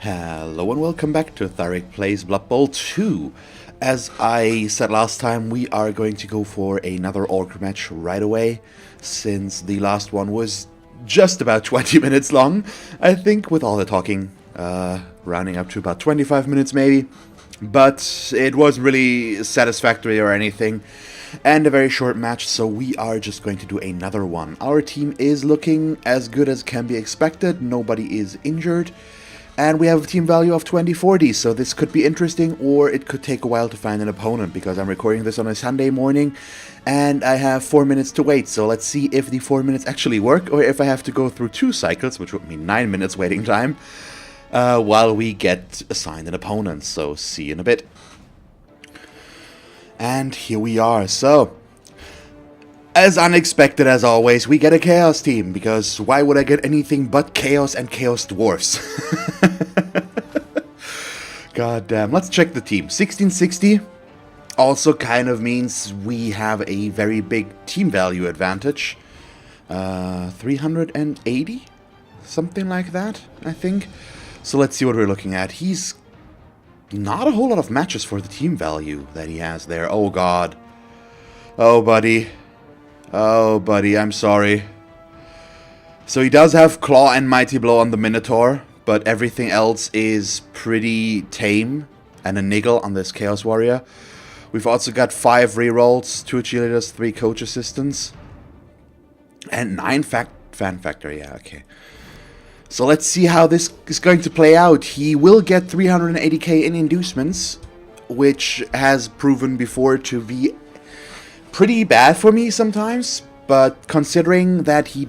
Hello and welcome back to Tharek Plays Blood Bowl 2. As I said last time, we are going to go for another Orc match right away, since the last one was just about 20 minutes long, I think, with all the talking, rounding up to about 25 minutes maybe. But it wasn't really satisfactory or anything, and a very short match, so we are just going to do another one. Our team is looking as good as can be expected, nobody is injured. And we have a team value of 2040, so this could be interesting, or it could take a while to find an opponent, because I'm recording this on a Sunday morning, and I have 4 minutes to wait. So let's see if the 4 minutes actually work, or if I have to go through 2 cycles, which would mean 9 minutes waiting time, while we get assigned an opponent. So see you in a bit. And here we are. So, as unexpected as always, we get a Chaos team, because why would I get anything but Chaos and Chaos Dwarves? God damn. Let's check the team. 1660 also kind of means we have a very big team value advantage. 380? Something like that, I think. So let's see what we're looking at. He's not a whole lot of matches for the team value that he has there. Oh god. Oh buddy. Oh, buddy, I'm sorry. So he does have Claw and Mighty Blow on the Minotaur, but everything else is pretty tame, and a niggle on this Chaos Warrior. We've also got 5 rerolls, 2 cheerleaders, 3 coach assistants, and 9 fan factor, yeah, okay. So let's see how this is going to play out. He will get 380k in inducements, which has proven before to be pretty bad for me sometimes, but considering that he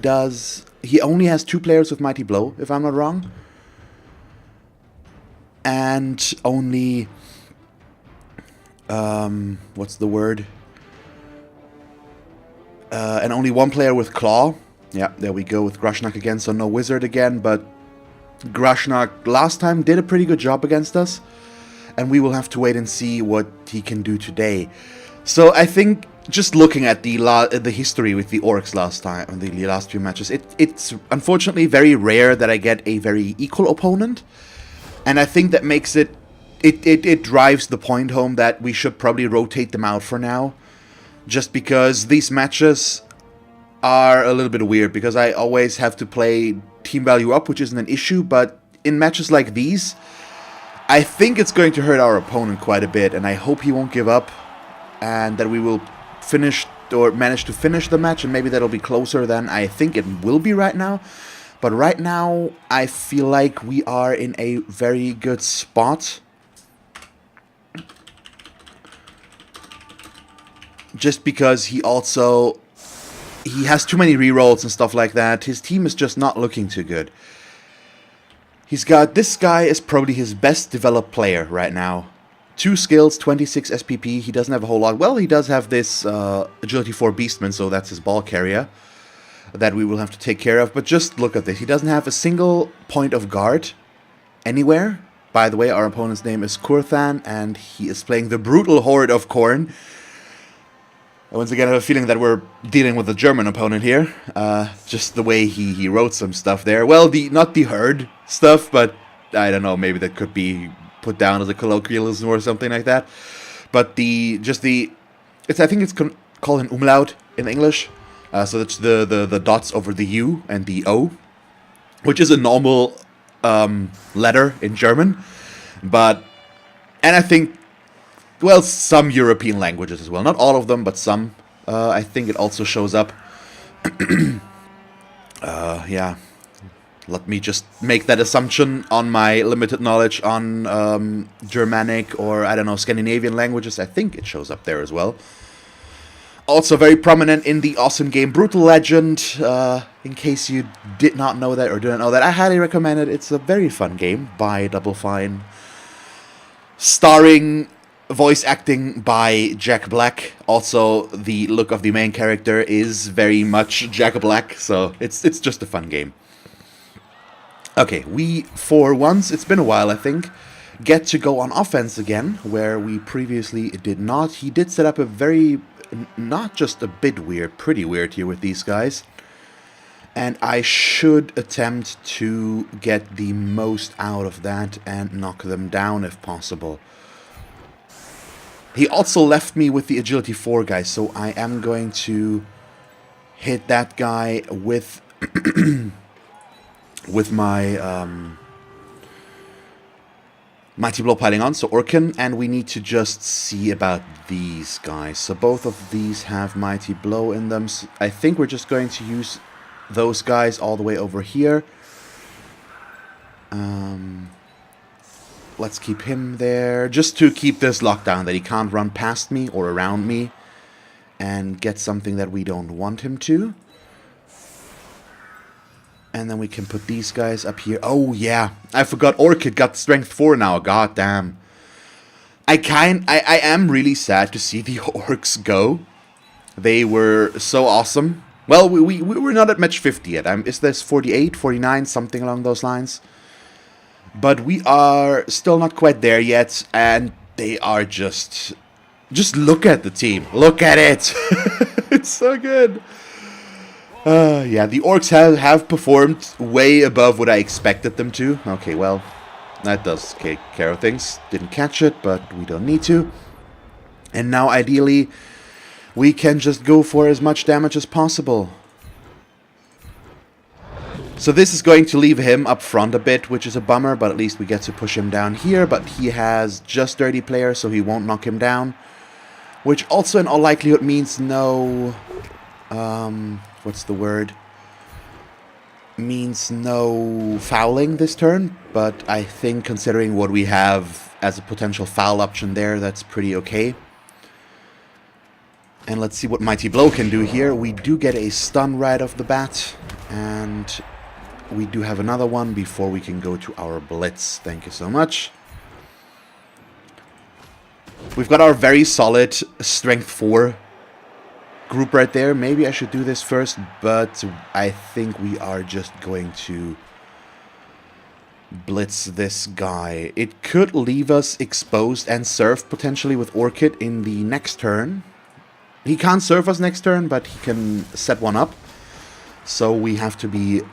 only has 2 players with Mighty Blow, if I'm not wrong, and only, what's the word, and only 1 player with Claw. Yeah, there we go with Grashnak again, so no Wizard again, but Grashnak last time did a pretty good job against us, and we will have to wait and see what he can do today. So I think, just looking at the history with the Orcs last time, the last few matches, it's unfortunately very rare that I get a very equal opponent, and I think that makes it drives the point home that we should probably rotate them out for now, just because these matches are a little bit weird, because I always have to play team value up, which isn't an issue, but in matches like these, I think it's going to hurt our opponent quite a bit, and I hope he won't give up, and that we will finish or manage to finish the match, and maybe that'll be closer than I think it will be right now. But right now I feel like we are in a very good spot, just because he has too many rerolls and stuff like that. His team is just not looking too good. This guy is probably his best developed player right now. 2 skills, 26 SPP, he doesn't have a whole lot. Well, he does have this Agility 4 Beastman, so that's his ball carrier that we will have to take care of. But just look at this, he doesn't have a single point of guard anywhere. By the way, our opponent's name is Kurthan, and he is playing the Brutal Horde of Khorne. Once again, I have a feeling that we're dealing with a German opponent here. Just the way he wrote some stuff there. Well, not the herd stuff, but I don't know, maybe that could be put down as a colloquialism or something like that, but I think it's called an umlaut in English, so that's the dots over the U and the O, which is a normal letter in German, and I think, well, some European languages as well, not all of them, but some, I think it also shows up. Yeah. Let me just make that assumption on my limited knowledge on Germanic or, I don't know, Scandinavian languages. I think it shows up there as well. Also very prominent in the awesome game Brutal Legend. In case you did not know that or didn't know that, I highly recommend it. It's a very fun game by Double Fine. Starring voice acting by Jack Black. Also, the look of the main character is very much Jack Black, so it's just a fun game. Okay, we, for once, it's been a while I think, get to go on offense again, where we previously did not. He did set up a very, not just a bit weird, pretty weird here with these guys. And I should attempt to get the most out of that and knock them down if possible. He also left me with the agility 4 guy, so I am going to hit that guy with with my Mighty Blow piling on, so Orkin, and we need to just see about these guys. So both of these have Mighty Blow in them. So I think we're just going to use those guys all the way over here. Let's keep him there, just to keep this lockdown, that he can't run past me or around me and get something that we don't want him to. And then we can put these guys up here. Oh yeah, I forgot Orchid got strength 4 now. God damn. I am really sad to see the Orcs go. They were so awesome. Well, we're not at match 50 yet. Is this 48, 49, something along those lines? But we are still not quite there yet, and they are just look at the team. Look at it. It's so good. Yeah, the Orcs have performed way above what I expected them to. Okay, well, that does take care of things. Didn't catch it, but we don't need to. And now, ideally, we can just go for as much damage as possible. So this is going to leave him up front a bit, which is a bummer, but at least we get to push him down here. But he has just dirty players, so he won't knock him down. Which also in all likelihood means no... what's the word? Means no fouling this turn, but I think considering what we have as a potential foul option there, that's pretty okay. And let's see what Mighty Blow can do here. We do get a stun right off the bat, and we do have another one before we can go to our Blitz. Thank you so much. We've got our very solid Strength 4 group right there. Maybe I should do this first, but I think we are just going to Blitz this guy. It could leave us exposed and surf potentially with Orchid in the next turn. He can't surf us next turn, but he can set one up. So we have to be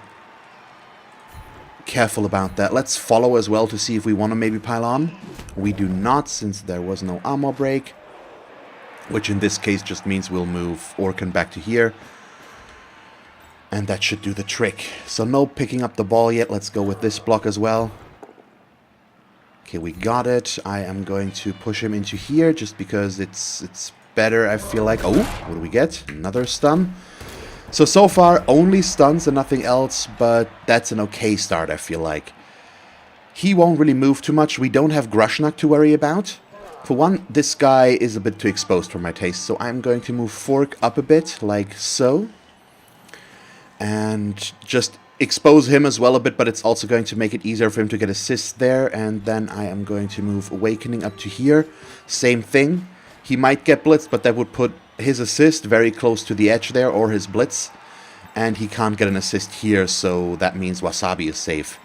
careful about that. Let's follow as well to see if we want to maybe pile on. We do not, since there was no armor break, which in this case just means we'll move Orkin back to here. And that should do the trick. So no picking up the ball yet. Let's go with this block as well. Okay, we got it. I am going to push him into here just because it's better, I feel like. Oh, what do we get? Another stun. So far, only stuns and nothing else, but that's an okay start, I feel like. He won't really move too much. We don't have Grushnak to worry about. For one, this guy is a bit too exposed for my taste, so I'm going to move Fork up a bit, like so. And just expose him as well a bit, but it's also going to make it easier for him to get assists there. And then I am going to move Awakening up to here. Same thing. He might get blitzed, but that would put his assist very close to the edge there, or his blitz. And he can't get an assist here, so that means Wasabi is safe.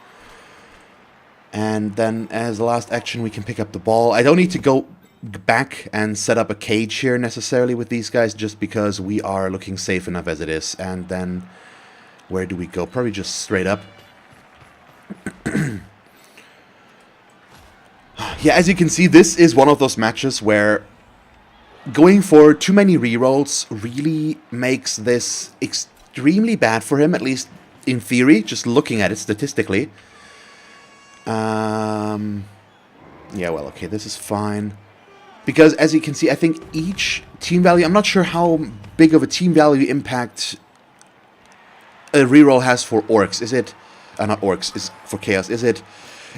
And then as the last action, we can pick up the ball. I don't need to go back and set up a cage here necessarily with these guys, just because we are looking safe enough as it is. And then, where do we go? Probably just straight up. Yeah, as you can see, this is one of those matches where going for too many rerolls really makes this extremely bad for him, at least in theory, just looking at it statistically. Yeah, well, okay, this is fine. Because, as you can see, I think each team value... I'm not sure how big of a team value impact a reroll has for Orcs. Is it... not Orcs, is for Chaos. Is it...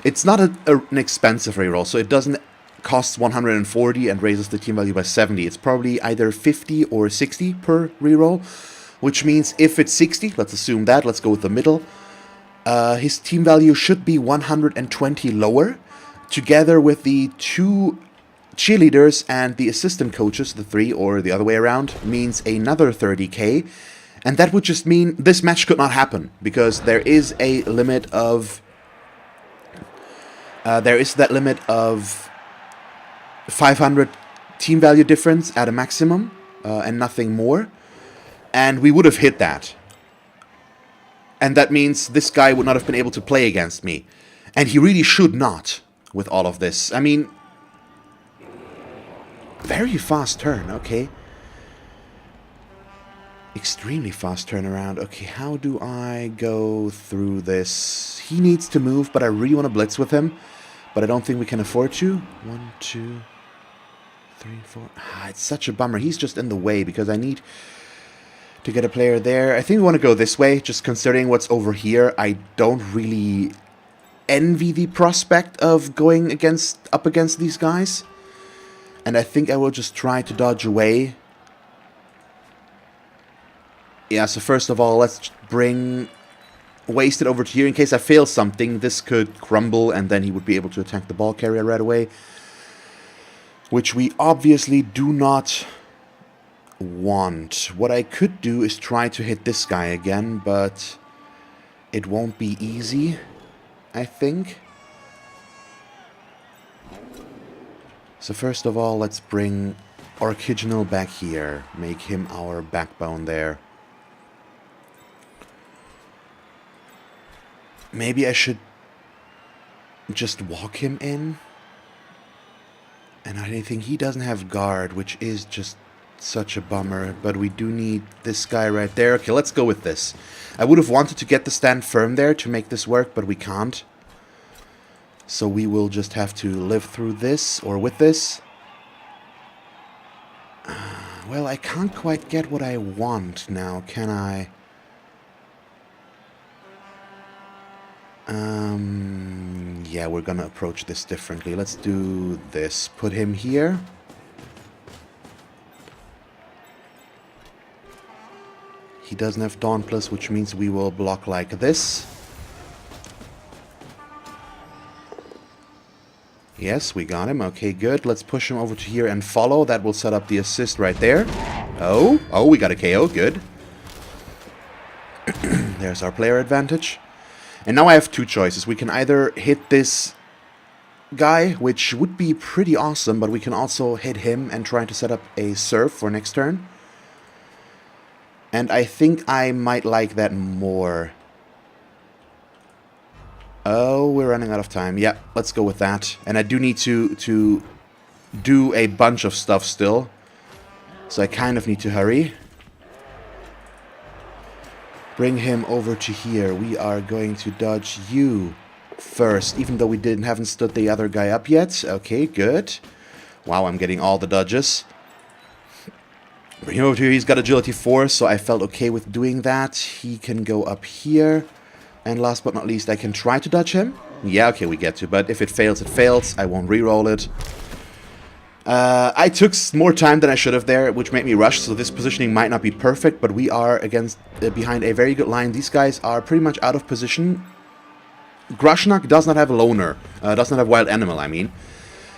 It's not an expensive reroll, so it doesn't cost 140 and raises the team value by 70. It's probably either 50 or 60 per reroll, which means if it's 60, let's assume that, let's go with the middle, his team value should be 120 lower, together with the 2 cheerleaders and the assistant coaches, the 3, or the other way around, means another 30k, and that would just mean this match could not happen, because there is a limit of... there is that limit of 500 team value difference at a maximum, and nothing more, and we would have hit that. And that means this guy would not have been able to play against me. And he really should not with all of this. I mean, very fast turn, okay. Extremely fast turnaround. Okay, how do I go through this? He needs to move, but I really want to blitz with him. But I don't think we can afford to. 1, 2, 3, 4. It's such a bummer. He's just in the way because I need to get a player there. I think we want to go this way, just considering what's over here. I don't really envy the prospect of going up against these guys. And I think I will just try to dodge away. Yeah, so first of all, let's waste it over to here in case I fail something. This could crumble and then he would be able to attack the ball carrier right away. Which we obviously do not want. What I could do is try to hit this guy again, but it won't be easy, I think. So first of all, let's bring Orciginal back here. Make him our backbone there. Maybe I should just walk him in. And I think he doesn't have guard, which is just such a bummer. But we do need this guy right there. Okay, let's go with this. I would have wanted to get the stand firm there to make this work, but we can't. So we will just have to live through this, or with this. Well, I can't quite get what I want now, can I? Yeah, we're gonna approach this differently. Let's do this. Put him here. He doesn't have Dauntless, which means we will block like this. Yes, we got him. Okay, good. Let's push him over to here and follow. That will set up the assist right there. Oh, we got a KO. Good. There's our player advantage. And now I have two choices. We can either hit this guy, which would be pretty awesome, but we can also hit him and try to set up a serve for next turn. And I think I might like that more. Oh, we're running out of time. Yeah, let's go with that. And I do need to do a bunch of stuff still. So I kind of need to hurry. Bring him over to here. We are going to dodge you first, even though we haven't stood the other guy up yet. Okay, good. Wow, I'm getting all the dodges. Bring him over to here. He's got agility 4, so I felt okay with doing that. He can go up here. And last but not least, I can try to dodge him. Yeah, okay, we get to. But if it fails, it fails. I won't re-roll it. I took more time than I should have there, which made me rush, so this positioning might not be perfect, but we are behind a very good line. These guys are pretty much out of position. Grashnak does not have a loner. Does not have wild animal, I mean.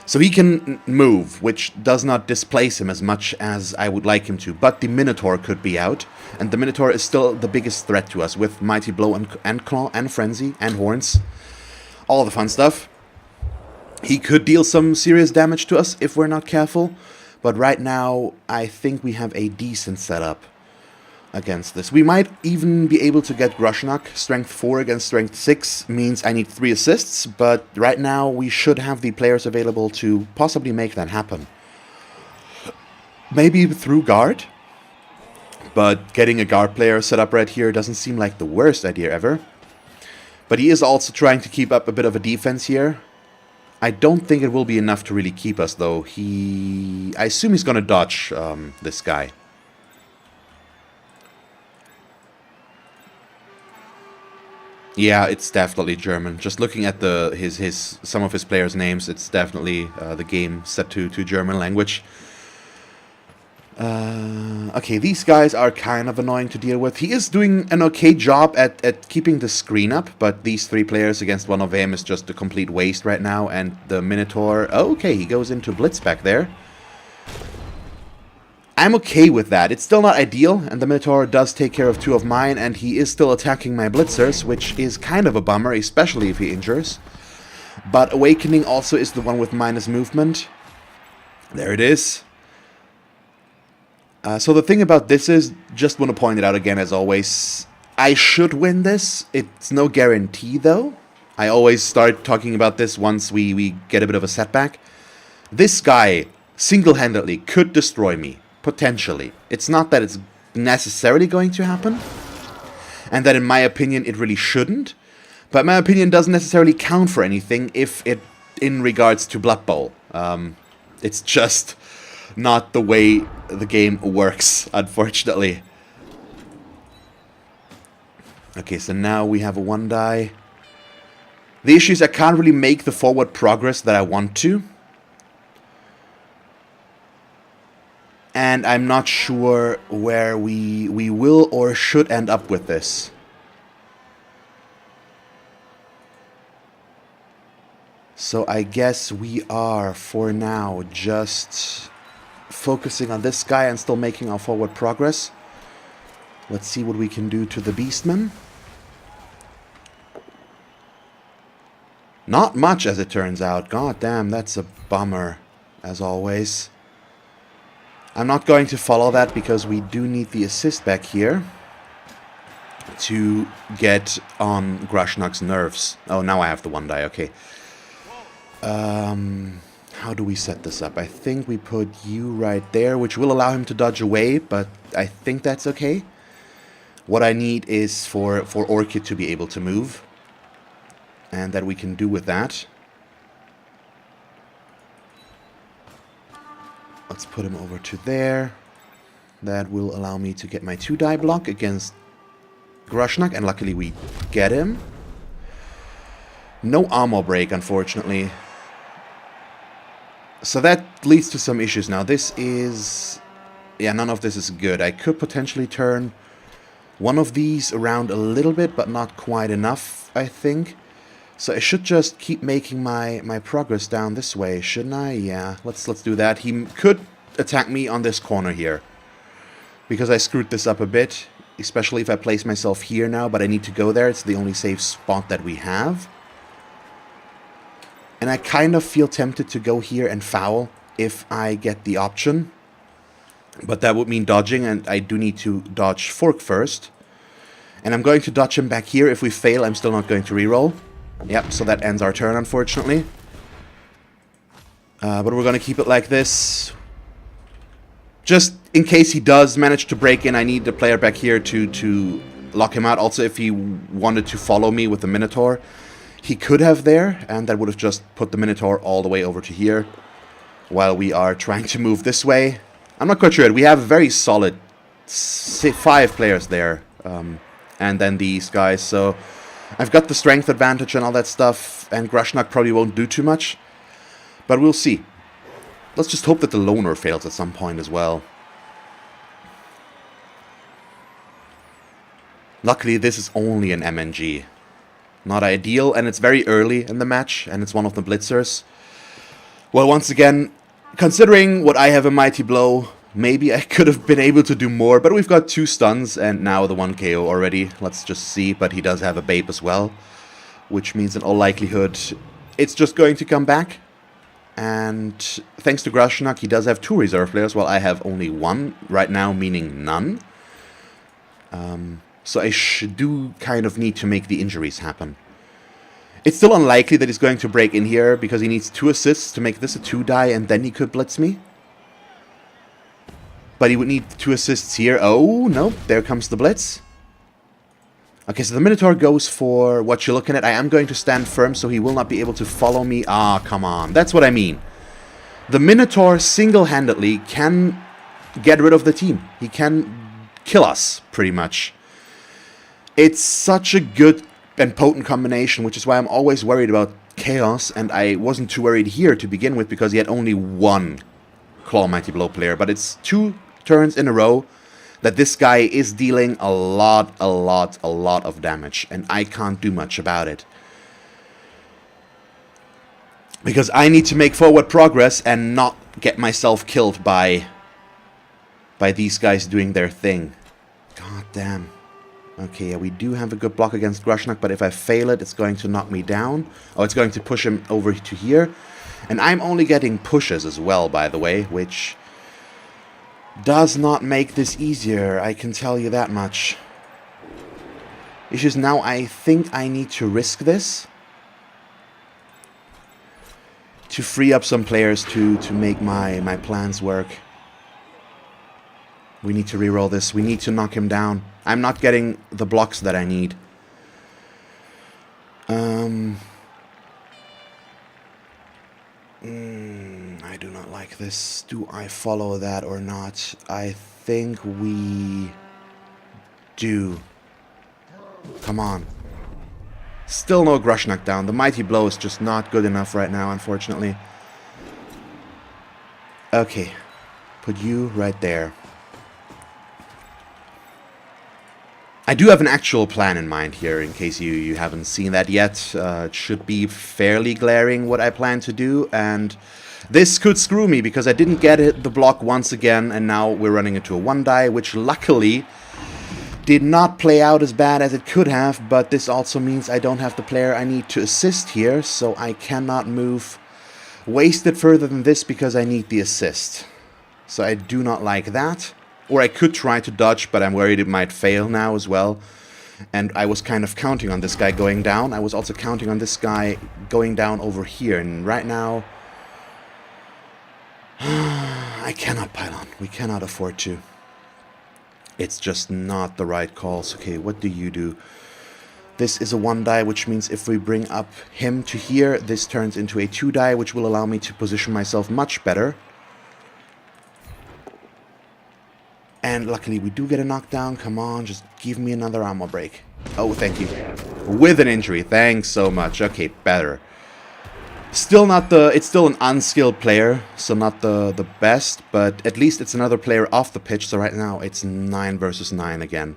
So he can move, which does not displace him as much as I would like him to. But the Minotaur could be out, and the Minotaur is still the biggest threat to us, with Mighty Blow and Claw and Frenzy and Horns. All the fun stuff. He could deal some serious damage to us if we're not careful, but right now I think we have a decent setup against this. We might even be able to get Grashnak. Strength 4 against Strength 6 means I need 3 assists, but right now we should have the players available to possibly make that happen. Maybe through guard, but getting a guard player set up right here doesn't seem like the worst idea ever. But he is also trying to keep up a bit of a defense here. I don't think it will be enough to really keep us, though. I assume he's going to dodge this guy. Yeah, it's definitely German. Just looking at some of his players' names, it's definitely the game set to German language. Okay, these guys are kind of annoying to deal with. He is doing an okay job at keeping the screen up, but these 3 players against one of them is just a complete waste right now. And the Minotaur, okay, he goes into Blitz back there. I'm okay with that. It's still not ideal, and the Minotaur does take care of 2 of mine, and he is still attacking my Blitzers, which is kind of a bummer, especially if he injures. But Awakening also is the one with minus movement. There it is. So the thing about this is, just want to point it out again as always, I should win this. It's no guarantee, though. I always start talking about this once we get a bit of a setback. This guy single-handedly could destroy me, potentially. It's not that it's necessarily going to happen, and that in my opinion it really shouldn't, but my opinion doesn't necessarily count for anything if it in regards to Blood Bowl. It's just not the way the game works, unfortunately. Okay, so now we have a 1-die. The issue is I can't really make the forward progress that I want to. And I'm not sure where we will or should end up with this. So I guess we are, for now, just focusing on this guy and still making our forward progress. Let's see what we can do to the Beastman. Not much, as it turns out. God damn, that's a bummer, as always. I'm not going to follow that because we do need the assist back here to get on Grashnak's nerves. Oh, now I have the 1-die, okay. How do we set this up? I think we put you right there, which will allow him to dodge away, but I think that's okay. What I need is for Orchid to be able to move, and that we can do with that. Let's put him over to there. That will allow me to get my 2-die block against Grashnak, and luckily we get him. No armor break, unfortunately. So that leads to some issues now. This is... yeah, none of this is good. I could potentially turn one of these around a little bit, but not quite enough, I think. So I should just keep making my progress down this way, shouldn't I? Yeah, let's do that. He could attack me on this corner here, because I screwed this up a bit, especially if I place myself here now, but I need to go there. It's the only safe spot that we have. And I kind of feel tempted to go here and foul if I get the option. But that would mean dodging, and I do need to dodge Fork first. And I'm going to dodge him back here. If we fail, I'm still not going to reroll. Yep, so that ends our turn, unfortunately. But we're going to keep it like this. Just in case he does manage to break in, I need the player back here to lock him out. Also, if he wanted to follow me with the Minotaur, he could have there, and that would have just put the Minotaur all the way over to here, while we are trying to move this way. I'm not quite sure. We have a very solid 5 players there, and then these guys, so I've got the strength advantage and all that stuff, and Grashnak probably won't do too much, but we'll see. Let's just hope that the loner fails at some point as well. Luckily, this is only an MNG. Not ideal, and it's very early in the match, and it's one of the blitzers. Well, once again, considering what I have in Mighty Blow, maybe I could have been able to do more, but we've got 2 stuns and now the 1 KO already. Let's just see, but he does have a Babe as well, which means in all likelihood it's just going to come back. And thanks to Grashnak, he does have 2 reserve players, while I have only 1 right now, meaning none. So I do kind of need to make the injuries happen. It's still unlikely that he's going to break in here, because he needs 2 assists to make this a 2-die, and then he could blitz me. But he would need 2 assists here. Oh, no, there comes the blitz. Okay, so the Minotaur goes for what you're looking at. I am going to stand firm, so he will not be able to follow me. Ah, come on. That's what I mean. The Minotaur single-handedly can get rid of the team. He can kill us, pretty much. It's such a good and potent combination, which is why I'm always worried about Chaos, and I wasn't too worried here to begin with, because he had only 1 Claw Mighty Blow player, but it's 2 turns in a row that this guy is dealing a lot of damage, and I can't do much about it. Because I need to make forward progress and not get myself killed by these guys doing their thing. God damn. Okay, yeah, we do have a good block against Grashnak, but if I fail it, it's going to knock me down. Oh, it's going to push him over to here. And I'm only getting pushes as well, by the way, which does not make this easier, I can tell you that much. It's just now I think I need to risk this to free up some players to make my plans work. We need to reroll this. We need to knock him down. I'm not getting the blocks that I need. I do not like this. Do I follow that or not? I think we do. Come on. Still no Grush knockdown. The Mighty Blow is just not good enough right now, unfortunately. Okay. Put you right there. I do have an actual plan in mind here, in case you haven't seen that yet. It should be fairly glaring what I plan to do, and this could screw me, because I didn't get the block once again, and now we're running into a 1-die, which luckily did not play out as bad as it could have, but this also means I don't have the player I need to assist here, so I cannot move wasted further than this because I need the assist. So I do not like that. Or I could try to dodge, but I'm worried it might fail now as well. And I was kind of counting on this guy going down. I was also counting on this guy going down over here, and right now I cannot pile on. We cannot afford to. It's just not the right calls. Okay, what do you do? This is a 1-die, which means if we bring up him to here, this turns into a 2-die, which will allow me to position myself much better. And luckily we do get a knockdown. Come on, just give me another armor break. Oh, thank you. With an injury. Thanks so much. Okay, better. Still not the... It's still an unskilled player, so not the best, but at least it's another player off the pitch, so right now it's 9 versus 9 again.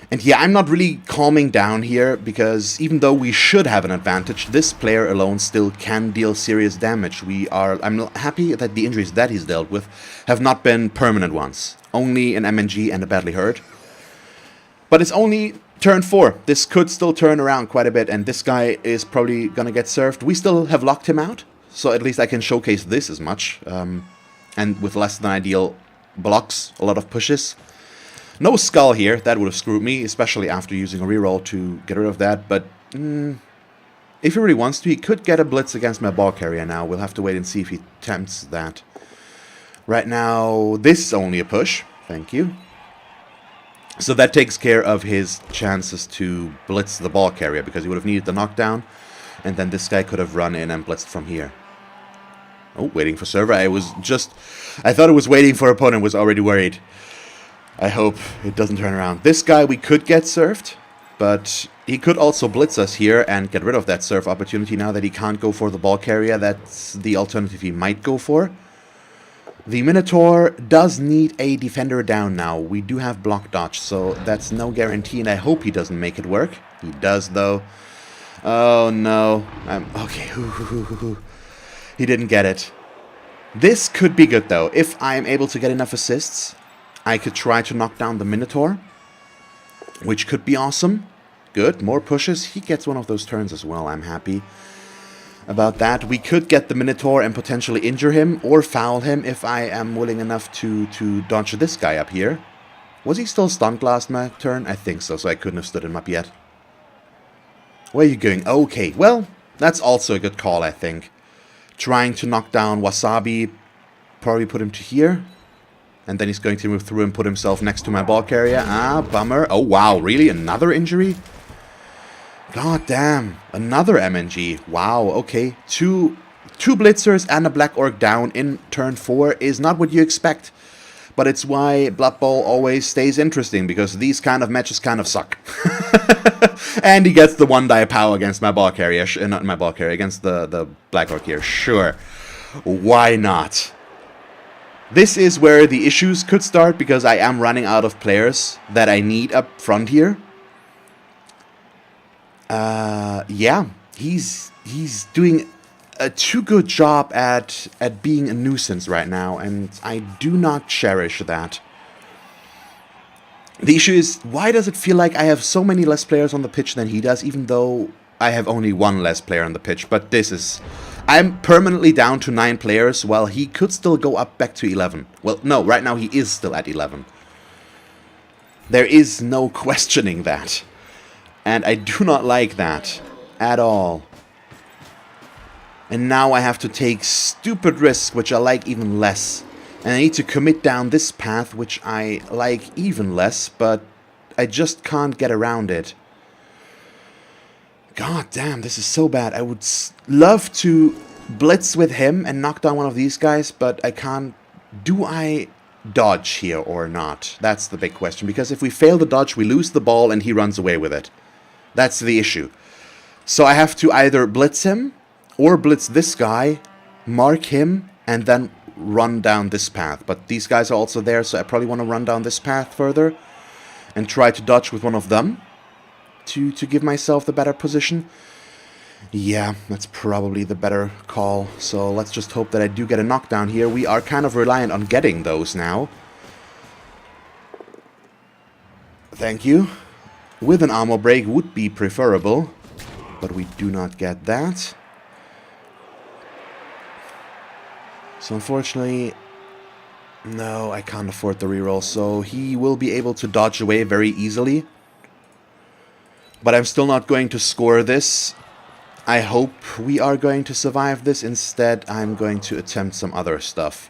And yeah, I'm not really calming down here, because even though we should have an advantage, this player alone still can deal serious damage. I'm happy that the injuries that he's dealt with have not been permanent ones. Only an MNG and a badly hurt. But it's only turn 4. This could still turn around quite a bit, and this guy is probably gonna get served. We still have locked him out, so at least I can showcase this as much. And with less than ideal blocks, a lot of pushes. No skull here, that would have screwed me, especially after using a reroll to get rid of that, but if he really wants to, he could get a blitz against my ball carrier now. We'll have to wait and see if he attempts that. Right now, this is only a push. Thank you. So that takes care of his chances to blitz the ball carrier, because he would have needed the knockdown, and then this guy could have run in and blitzed from here. Oh, waiting for server. I thought it was waiting for opponent, was already worried. I hope it doesn't turn around. This guy we could get served, but he could also blitz us here and get rid of that serve opportunity now that he can't go for the ball carrier. That's the alternative he might go for. The Minotaur does need a defender down now. We do have block dodge, so that's no guarantee, and I hope he doesn't make it work. He does, though. Oh, no. Okay. He didn't get it. This could be good, though. If I'm able to get enough assists, I could try to knock down the Minotaur, which could be awesome. Good. More pushes. He gets one of those turns as well. I'm happy about that. We could get the Minotaur and potentially injure him or foul him if I am willing enough to dodge this guy up here. Was he still stunned last turn? I think so I couldn't have stood him up yet. Where are you going? Okay, well, that's also a good call, I think. Trying to knock down Wasabi, probably put him to here. And then he's going to move through and put himself next to my ball carrier. Ah, bummer. Oh, wow, really? Another injury? God damn, another MNG. Wow, okay. Two blitzers and a black orc down in turn 4 is not what you expect. But it's why Blood Bowl always stays interesting, because these kind of matches kind of suck. And he gets the 1-die power against my ball carrier. Not my ball carrier, against the black orc here. Sure. Why not? This is where the issues could start, because I am running out of players that I need up front here. Yeah, he's doing a too good job at being a nuisance right now, and I do not cherish that. The issue is, why does it feel like I have so many less players on the pitch than he does, even though I have only one less player on the pitch? But this is... I'm permanently down to 9 players, while he could still go up back to 11. Well, no, right now he is still at 11. There is no questioning that. And I do not like that at all. And now I have to take stupid risks, which I like even less. And I need to commit down this path, which I like even less, but I just can't get around it. God damn, this is so bad. I would love to blitz with him and knock down one of these guys, but I can't. Do I dodge here or not? That's the big question, because if we fail to dodge, we lose the ball and he runs away with it. That's the issue. So I have to either blitz him, or blitz this guy, mark him, and then run down this path. But these guys are also there, so I probably want to run down this path further and try to dodge with one of them to give myself the better position. Yeah, that's probably the better call. So let's just hope that I do get a knockdown here. We are kind of reliant on getting those now. Thank you. With an armor break would be preferable, but we do not get that. So unfortunately, no, I can't afford the reroll, so he will be able to dodge away very easily. But I'm still not going to score this. I hope we are going to survive this. Instead, I'm going to attempt some other stuff.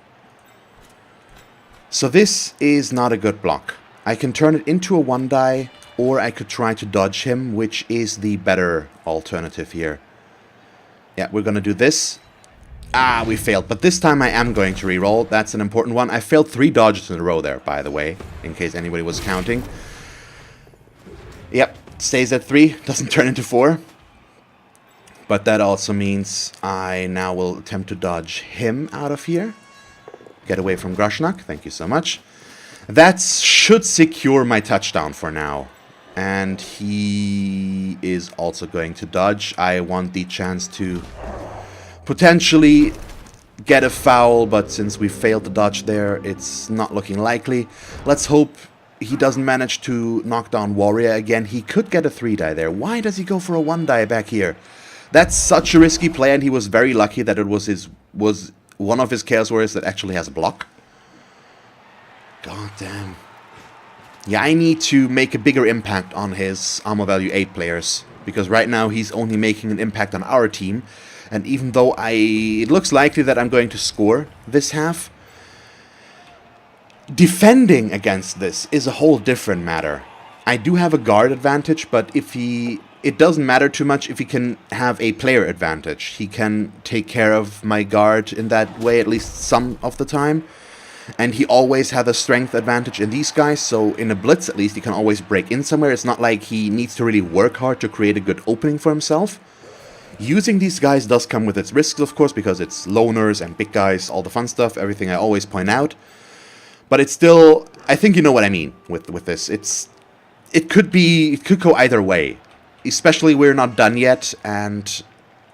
So this is not a good block. I can turn it into a 1-die, or I could try to dodge him, which is the better alternative here. Yeah, we're going to do this. Ah, we failed. But this time I am going to reroll. That's an important one. I failed 3 dodges in a row there, by the way, in case anybody was counting. Yep, stays at 3. Doesn't turn into 4. But that also means I now will attempt to dodge him out of here. Get away from Grashnak. Thank you so much. That should secure my touchdown for now. And he is also going to dodge. I want the chance to potentially get a foul, but since we failed to dodge there, it's not looking likely. Let's hope he doesn't manage to knock down Warrior again. He could get a 3-die there. Why does he go for a 1-die back here? That's such a risky play, and he was very lucky that it was one of his Chaos Warriors that actually has a block. God damn. Yeah, I need to make a bigger impact on his armor value 8 players, because right now he's only making an impact on our team. And even though it looks likely that I'm going to score this half, defending against this is a whole different matter. I do have a guard advantage, but it doesn't matter too much if he can have a player advantage. He can take care of my guard in that way, at least some of the time. And he always had a strength advantage in these guys, so in a blitz at least he can always break in somewhere. It's not like he needs to really work hard to create a good opening for himself. Using these guys does come with its risks, of course, because it's loners and big guys, all the fun stuff, everything I always point out. But it's still, I think you know what I mean with this. It could go either way. Especially we're not done yet, and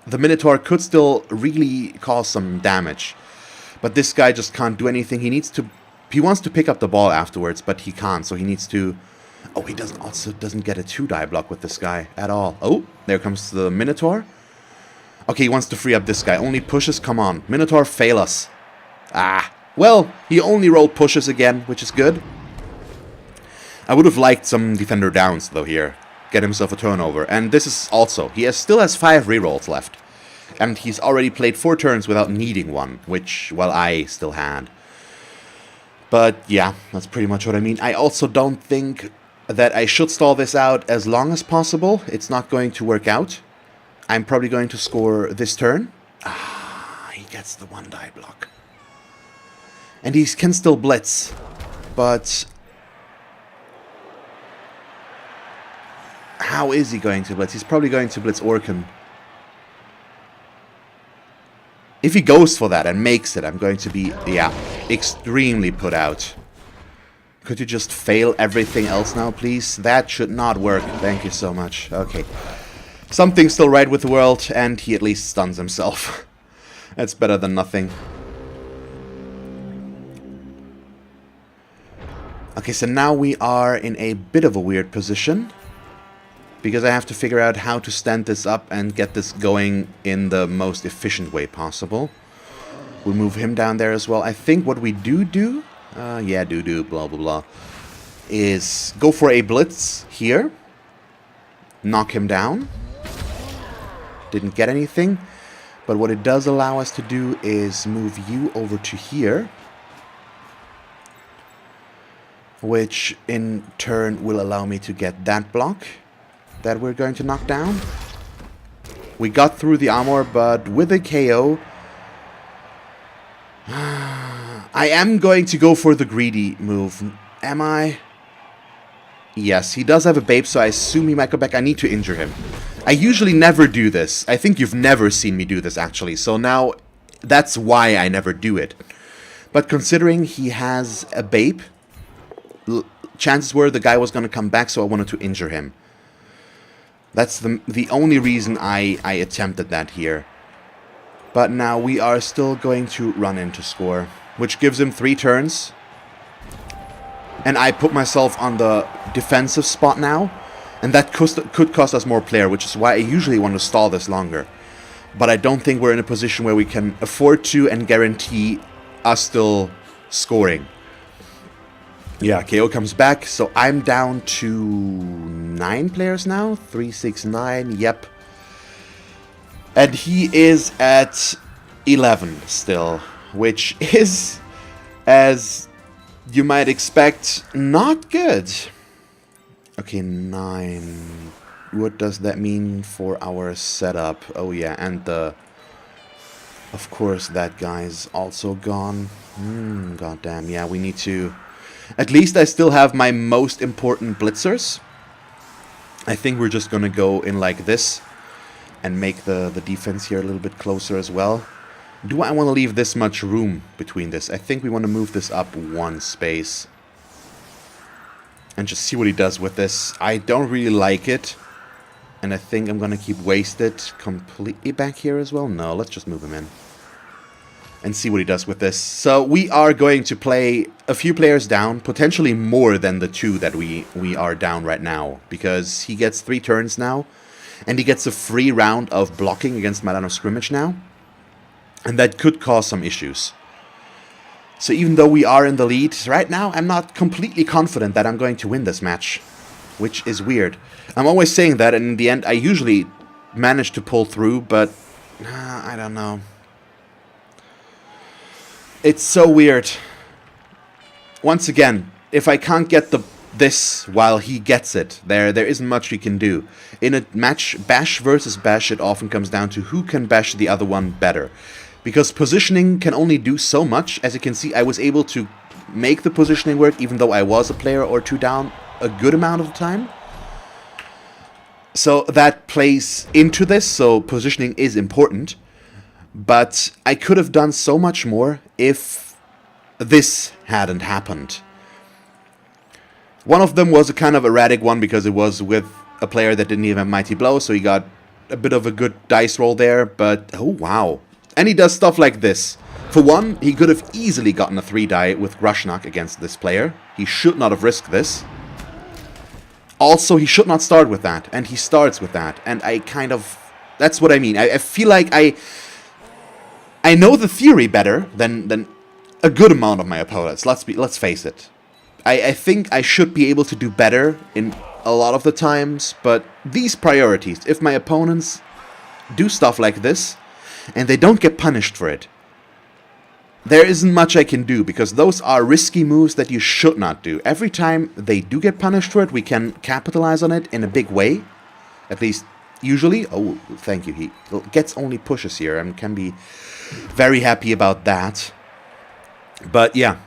the Minotaur could still really cause some damage. But this guy just can't do anything. He wants to pick up the ball afterwards, but he can't, so he needs to... Oh, he doesn't get a 2-die block with this guy at all. Oh, there comes the Minotaur. Okay, he wants to free up this guy. Only pushes, come on. Minotaur, fail us. Ah, well, he only rolled pushes again, which is good. I would have liked some defender downs, though, here. Get himself a turnover. And this is also, still has 5 rerolls left. And he's already played 4 turns without needing one, which, well, I still had. But, yeah, that's pretty much what I mean. I also don't think that I should stall this out as long as possible. It's not going to work out. I'm probably going to score this turn. Ah, he gets the 1-die block. And he can still blitz. But how is he going to blitz? He's probably going to blitz Orcan. If he goes for that and makes it, I'm going to be, yeah, extremely put out. Could you just fail everything else now, please? That should not work. Thank you so much. Okay. Something's still right with the world, and he at least stuns himself. That's better than nothing. Okay, so now we are in a bit of a weird position, because I have to figure out how to stand this up and get this going in the most efficient way possible. We'll move him down there as well. I think what we do, blah, blah, blah, is go for a blitz here. knock him down. Didn't get anything. But what it does allow us to do is move you over to here. Which in turn will allow me to get that block that we're going to knock down. We got through the armor, but with a KO, I am going to go for the greedy move. Am I? Yes, he does have a babe, so I assume he might go back. I need to injure him. I usually never do this. I think you've never seen me do this, actually. So now, that's why I never do it. But considering he has a babe, chances were the guy was going to come back, so I wanted to injure him. That's the only reason I attempted that here. But now we are still going to run into score, which gives him 3 turns. And I put myself on the defensive spot now, and that could cost us more player, which is why I usually want to stall this longer. But I don't think we're in a position where we can afford to and guarantee us still scoring. Yeah, KO comes back, so I'm down to 9 players now. 3, 6, 9, yep. And he is at 11 still, which is, as you might expect, not good. Okay, 9. What does that mean for our setup? Oh yeah, and of course that guy's also gone. Goddamn, yeah, we need to... At least I still have my most important blitzers. I think we're just gonna go in like this and make the defense here a little bit closer as well. Do I want to leave this much room between this? I think we want to move this up 1 space. And just see what he does with this. I don't really like it. And I think I'm gonna keep wasted completely back here as well. No, let's just move him in. And see what he does with this. So we are going to play a few players down, potentially more than the 2 that we are down right now, because he gets 3 turns now, and he gets a free round of blocking against my line of scrimmage now, and that could cause some issues. So even though we are in the lead right now, I'm not completely confident that I'm going to win this match, which is weird. I'm always saying that, and in the end I usually manage to pull through, but I don't know. It's so weird. Once again, if I can't get this while he gets it, there isn't much we can do. In a match, bash versus bash, it often comes down to who can bash the other one better. Because positioning can only do so much. As you can see, I was able to make the positioning work, even though I was a player or 2 down a good amount of the time. So that plays into this, so positioning is important. But I could have done so much more if this hadn't happened. One of them was a kind of erratic one because it was with a player that didn't even have Mighty Blow, so he got a bit of a good dice roll there, but oh wow. And he does stuff like this. For one, he could have easily gotten a 3-die with Grushnak against this player. He should not have risked this. Also, he should not start with that, and he starts with that, and I kind of... That's what I mean. I feel like I know the theory better than a good amount of my opponents. Let's face it. I think I should be able to do better in a lot of the times, but these priorities, if my opponents do stuff like this, and they don't get punished for it, there isn't much I can do, because those are risky moves that you should not do. Every time they do get punished for it, we can capitalize on it in a big way. At least, usually. Oh, thank you. He gets only pushes here and can be very happy about that. But yeah,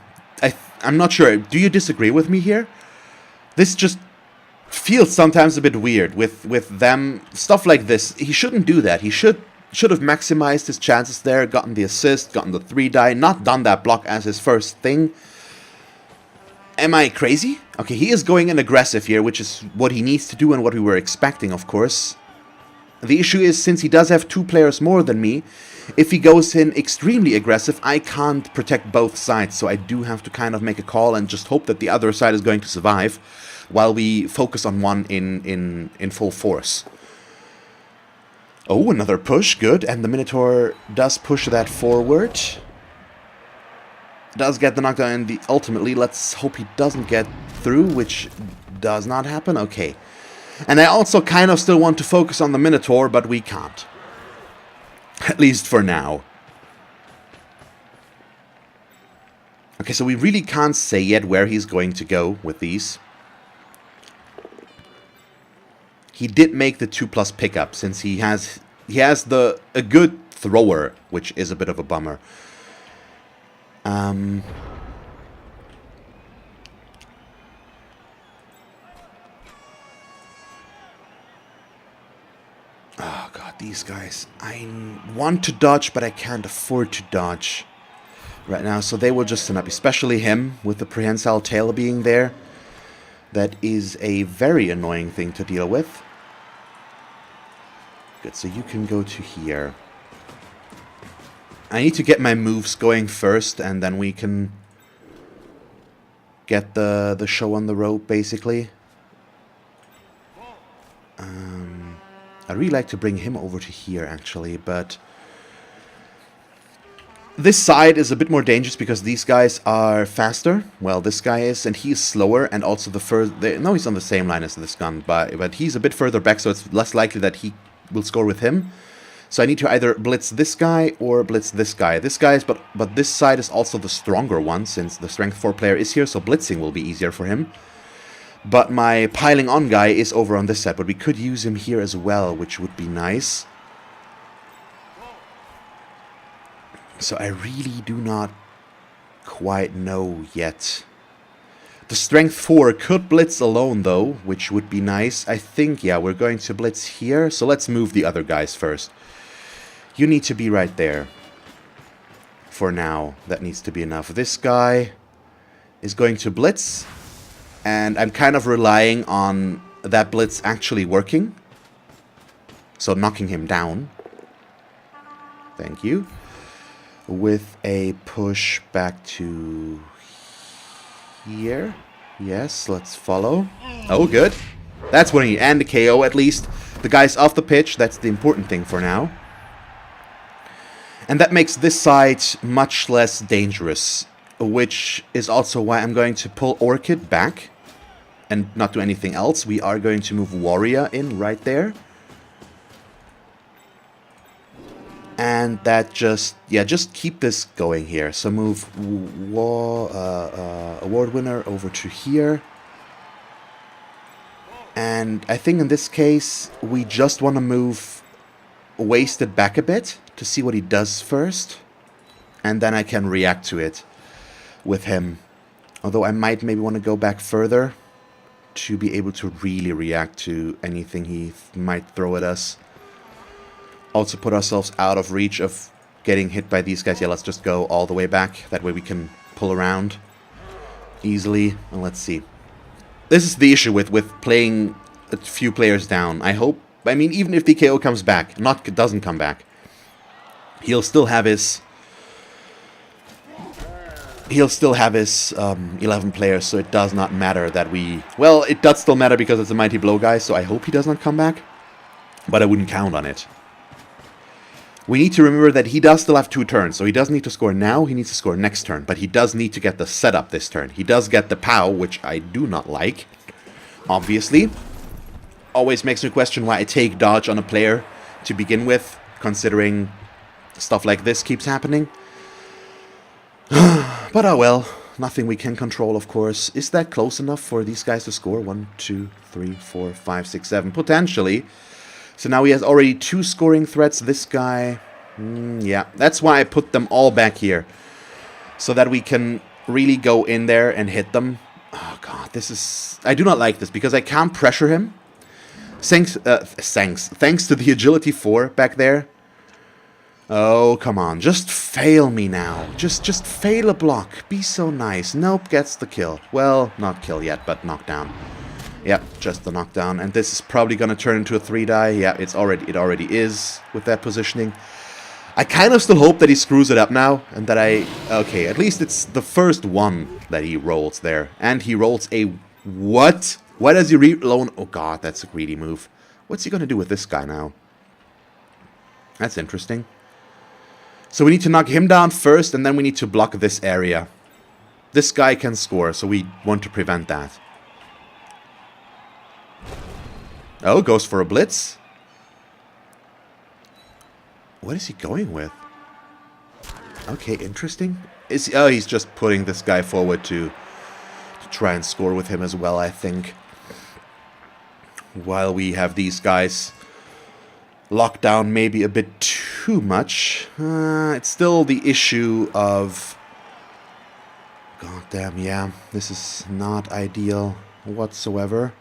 I'm not sure. Do you disagree with me here? This just feels sometimes a bit weird with them. Stuff like this. He shouldn't do that. He should have maximized his chances there, gotten the assist, gotten the 3-die, not done that block as his first thing. Am I crazy? Okay, he is going in aggressive here, which is what he needs to do and what we were expecting, of course. The issue is, since he does have 2 players more than me, if he goes in extremely aggressive, I can't protect both sides, so I do have to kind of make a call and just hope that the other side is going to survive, while we focus on one in full force. Oh, another push, good, and the Minotaur does push that forward. Does get the knockdown, and ultimately, let's hope he doesn't get through, which does not happen. Okay. And I also kind of still want to focus on the Minotaur, but we can't. At least for now. Okay, so we really can't say yet where he's going to go with these. He did make the 2+ pickup, since he has a good thrower, which is a bit of a bummer. Oh god, these guys. I want to dodge, but I can't afford to dodge right now, so they will just stand up, especially him, with the prehensile tail being there. That is a very annoying thing to deal with. Good, so you can go to here. I need to get my moves going first, and then we can get the show on the road, basically. I'd really like to bring him over to here, actually, but this side is a bit more dangerous because these guys are faster. Well, this guy is, and he's slower, and also no, he's on the same line as this gun, but he's a bit further back, so it's less likely that he will score with him. So I need to either blitz this guy or blitz this guy. This guy's, but this side is also the stronger one, since the strength 4 player is here, so blitzing will be easier for him. But my piling on guy is over on this side, but we could use him here as well, which would be nice. So I really do not quite know yet. The strength 4 could blitz alone though, which would be nice. I think, yeah, we're going to blitz here, so let's move the other guys first. You need to be right there. For now, that needs to be enough. This guy is going to blitz. And I'm kind of relying on that blitz actually working. So knocking him down. Thank you. With a push back to here. Yes, let's follow. Oh, good. That's what I need. And the KO, at least. The guy's off the pitch. That's the important thing for now. And that makes this side much less dangerous. Which is also why I'm going to pull Orchid back. And not do anything else. We are going to move Warrior in right there. And that just keep this going here. So move Award Winner over to here. And I think in this case, we just want to move Wasted back a bit to see what he does first. And then I can react to it with him. Although I might maybe want to go back further to be able to really react to anything he might throw at us. Also put ourselves out of reach of getting hit by these guys. Yeah, let's just go all the way back. That way we can pull around easily. And let's see. This is the issue with playing a few players down. I mean, even if DKO comes back, doesn't come back, he'll still have his 11 players, so it does not matter that we... Well, it does still matter because it's a Mighty Blow guy, so I hope he does not come back. But I wouldn't count on it. We need to remember that he does still have 2 turns, so he doesn't need to score now, he needs to score next turn. But he does need to get the setup this turn. He does get the POW, which I do not like, obviously. Always makes me question why I take dodge on a player to begin with, considering stuff like this keeps happening. But oh well, nothing we can control, of course. Is that close enough for these guys to score? 1, 2, 3, 4, 5, 6, 7, potentially. So now he has already 2 scoring threats. This guy, yeah, that's why I put them all back here. So that we can really go in there and hit them. Oh god, I do not like this because I can't pressure him. Thanks to the agility 4 back there. Oh, come on. Just fail me now. Just fail a block. Be so nice. Nope, gets the kill. Well, not kill yet, but knockdown. Yep, just the knockdown. And this is probably going to turn into a 3-die. Yeah, it already is with that positioning. I kind of still hope that he screws it up now. And that okay, at least it's the first one that he rolls there. And he rolls a... What? Why does he reload? Oh, God, that's a greedy move. What's he going to do with this guy now? That's interesting. So we need to knock him down first, and then we need to block this area. This guy can score, so we want to prevent that. Oh, goes for a blitz. What is he going with? Okay, interesting. Oh, he's just putting this guy forward to try and score with him as well, I think. While we have these guys locked down maybe a bit too much. It's still the issue of... God damn, yeah. This is not ideal whatsoever.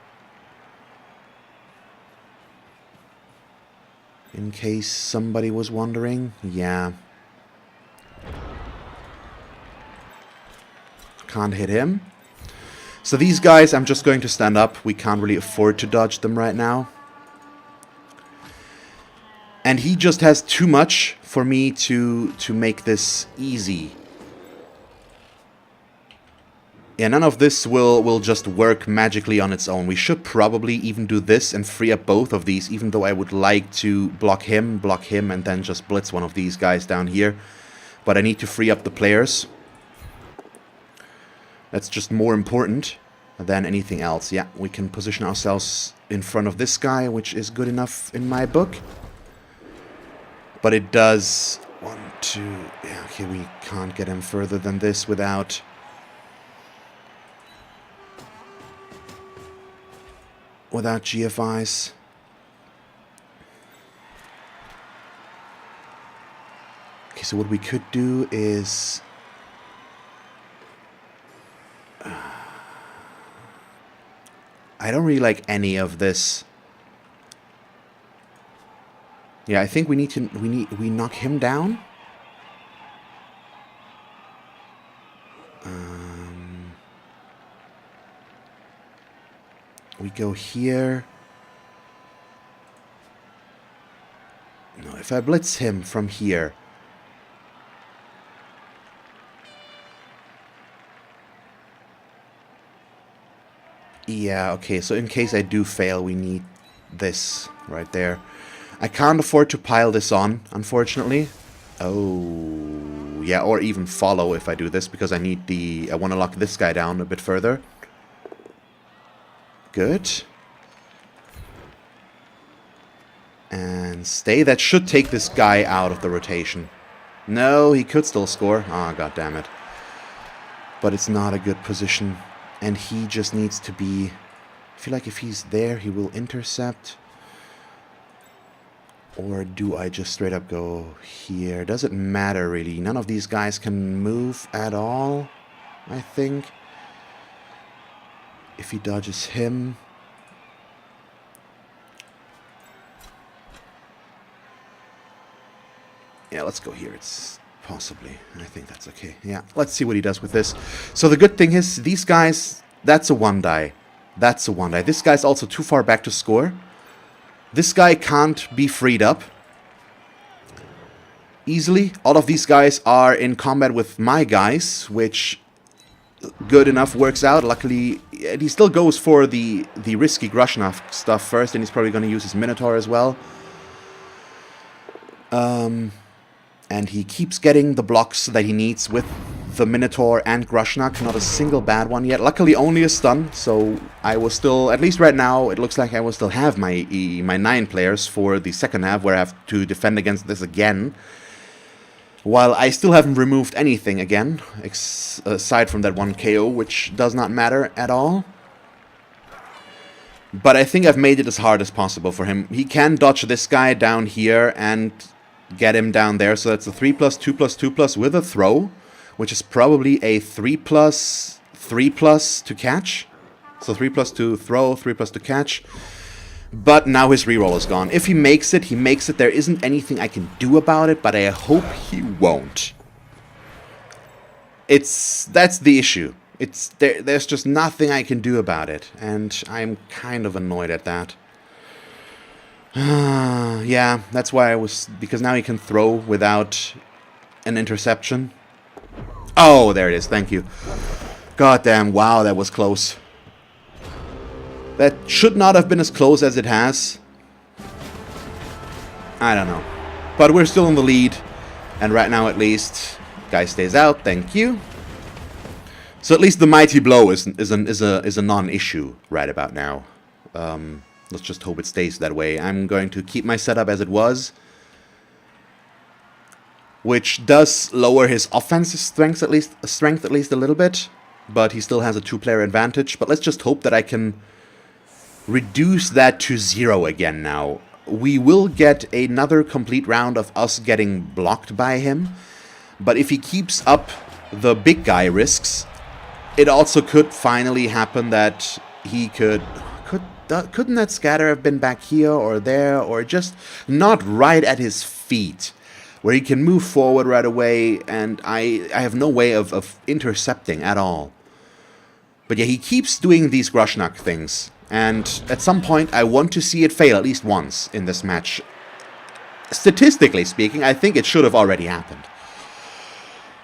In case somebody was wondering, yeah. Can't hit him. So these guys, I'm just going to stand up. We can't really afford to dodge them right now. And he just has too much for me to make this easy. Yeah, none of this will just work magically on its own. We should probably even do this and free up both of these, even though I would like to block him, and then just blitz one of these guys down here. But I need to free up the players. That's just more important than anything else. Yeah, we can position ourselves in front of this guy, which is good enough in my book. But it does... 1, 2... Yeah, okay, we can't get him further than this without... without GFIs. Okay, so what we could do is... I don't really like any of this. Yeah, I think we need to... We knock him down. We go here. No, if I blitz him from here. Yeah, okay, so in case I do fail, we need this right there. I can't afford to pile this on, unfortunately. Oh, yeah, or even follow if I do this, because I need the... I want to lock this guy down a bit further. Good. And stay. That should take this guy out of the rotation. No, he could still score. Ah, god damn it. But it's not a good position. And he just needs to be... I feel like if he's there, he will intercept. Or do I just straight up go here? Doesn't matter, really. None of these guys can move at all, I think. If he dodges him... Yeah, let's go here. It's possibly... I think that's okay. Yeah, let's see what he does with this. So the good thing is, these guys... That's a 1-die. That's a 1-die. This guy's also too far back to score. This guy can't be freed up easily. All of these guys are in combat with my guys, which... good enough, works out. Luckily, he still goes for the risky Grushnov stuff first, and he's probably going to use his Minotaur as well. And he keeps getting the blocks that he needs with the Minotaur and Grushnok. Not a single bad one yet. Luckily, only a stun, so I will still, at least right now, it looks like I will still have my 9 players for the second half, where I have to defend against this again. While I still haven't removed anything again, aside from that 1 KO, which does not matter at all. But I think I've made it as hard as possible for him. He can dodge this guy down here and get him down there. So that's a 3+, 2+, 2+ with a throw, which is probably a 3+, 3+ to catch. So 3+ to throw, 3+ to catch. But now his reroll is gone. If he makes it, he makes it. There isn't anything I can do about it, but I hope he won't. That's the issue. There's just nothing I can do about it, and I'm kind of annoyed at that. Yeah, that's why because now he can throw without an interception. Oh, there it is. Thank you. God damn! Wow, that was close. That should not have been as close as it has. I don't know. But we're still in the lead. And right now, at least, guy stays out. Thank you. So at least the mighty blow is a non-issue right about now. Let's just hope it stays that way. I'm going to keep my setup as it was, which does lower his offensive strength at least a little bit, but he still has a 2-player advantage. But let's just hope that I can reduce that to 0 again now. We will get another complete round of us getting blocked by him, but if he keeps up the big guy risks, it also could finally happen that he couldn't that scatter have been back here or there, or just not right at his feet, where he can move forward right away, and I have no way of intercepting at all. But yeah, he keeps doing these Grushnak things, and at some point I want to see it fail at least once in this match. Statistically speaking, I think it should have already happened.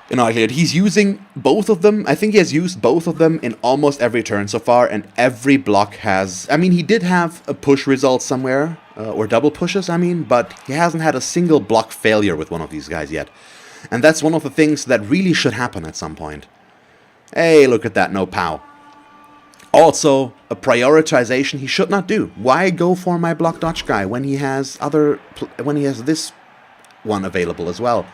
In all likelihood, he's using both of them. I think he has used both of them in almost every turn so far, and every block has... I mean, he did have a push result somewhere, or double pushes, I mean, but he hasn't had a single block failure with one of these guys yet. And that's one of the things that really should happen at some point. Hey, look at that, no POW. Also, a prioritization he should not do. Why go for my block dodge guy when he has this one available as well?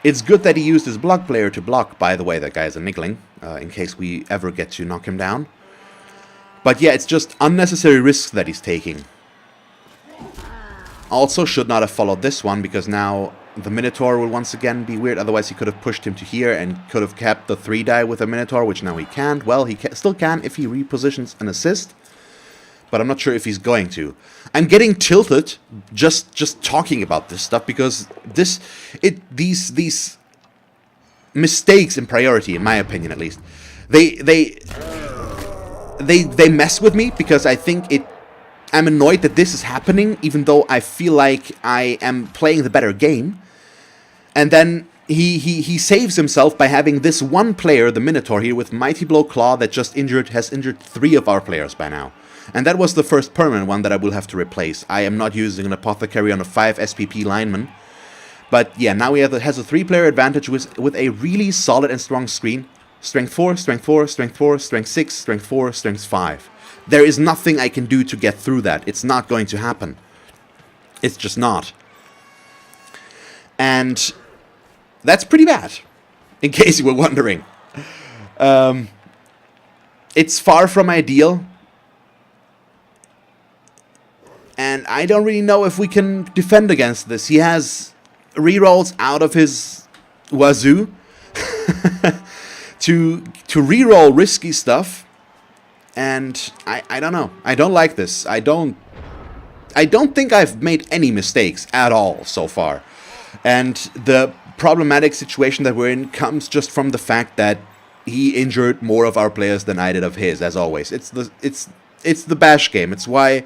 It's good that he used his block player to block. By the way, that guy is a niggling, in case we ever get to knock him down. But yeah, it's just unnecessary risks that he's taking. Also, should not have followed this one, because now the Minotaur will once again be weird. Otherwise, he could have pushed him to here and could have kept the 3-die with a Minotaur, which now he can't. Well, he still can if he repositions an assist, but I'm not sure if he's going to. I'm getting tilted just talking about this stuff, because these mistakes in priority, in my opinion at least, they mess with me, because I think I'm annoyed that this is happening, even though I feel like I am playing the better game. And then he saves himself by having this one player, the Minotaur here, with Mighty Blow Claw that has injured 3 of our players by now. And that was the first permanent one that I will have to replace. I am not using an Apothecary on a 5 SPP lineman. But yeah, now he has a 3-player advantage with a really solid and strong screen. Strength 4, Strength 4, Strength 4, Strength 6, Strength 4, Strength 5. There is nothing I can do to get through that. It's not going to happen. It's just not. And that's pretty bad, in case you were wondering. It's far from ideal. And I don't really know if we can defend against this. He has rerolls out of his wazoo to reroll risky stuff. And I don't know. I don't like this. I don't think I've made any mistakes at all so far. And the problematic situation that we're in comes just from the fact that he injured more of our players than I did of his, as always. It's the bash game. It's why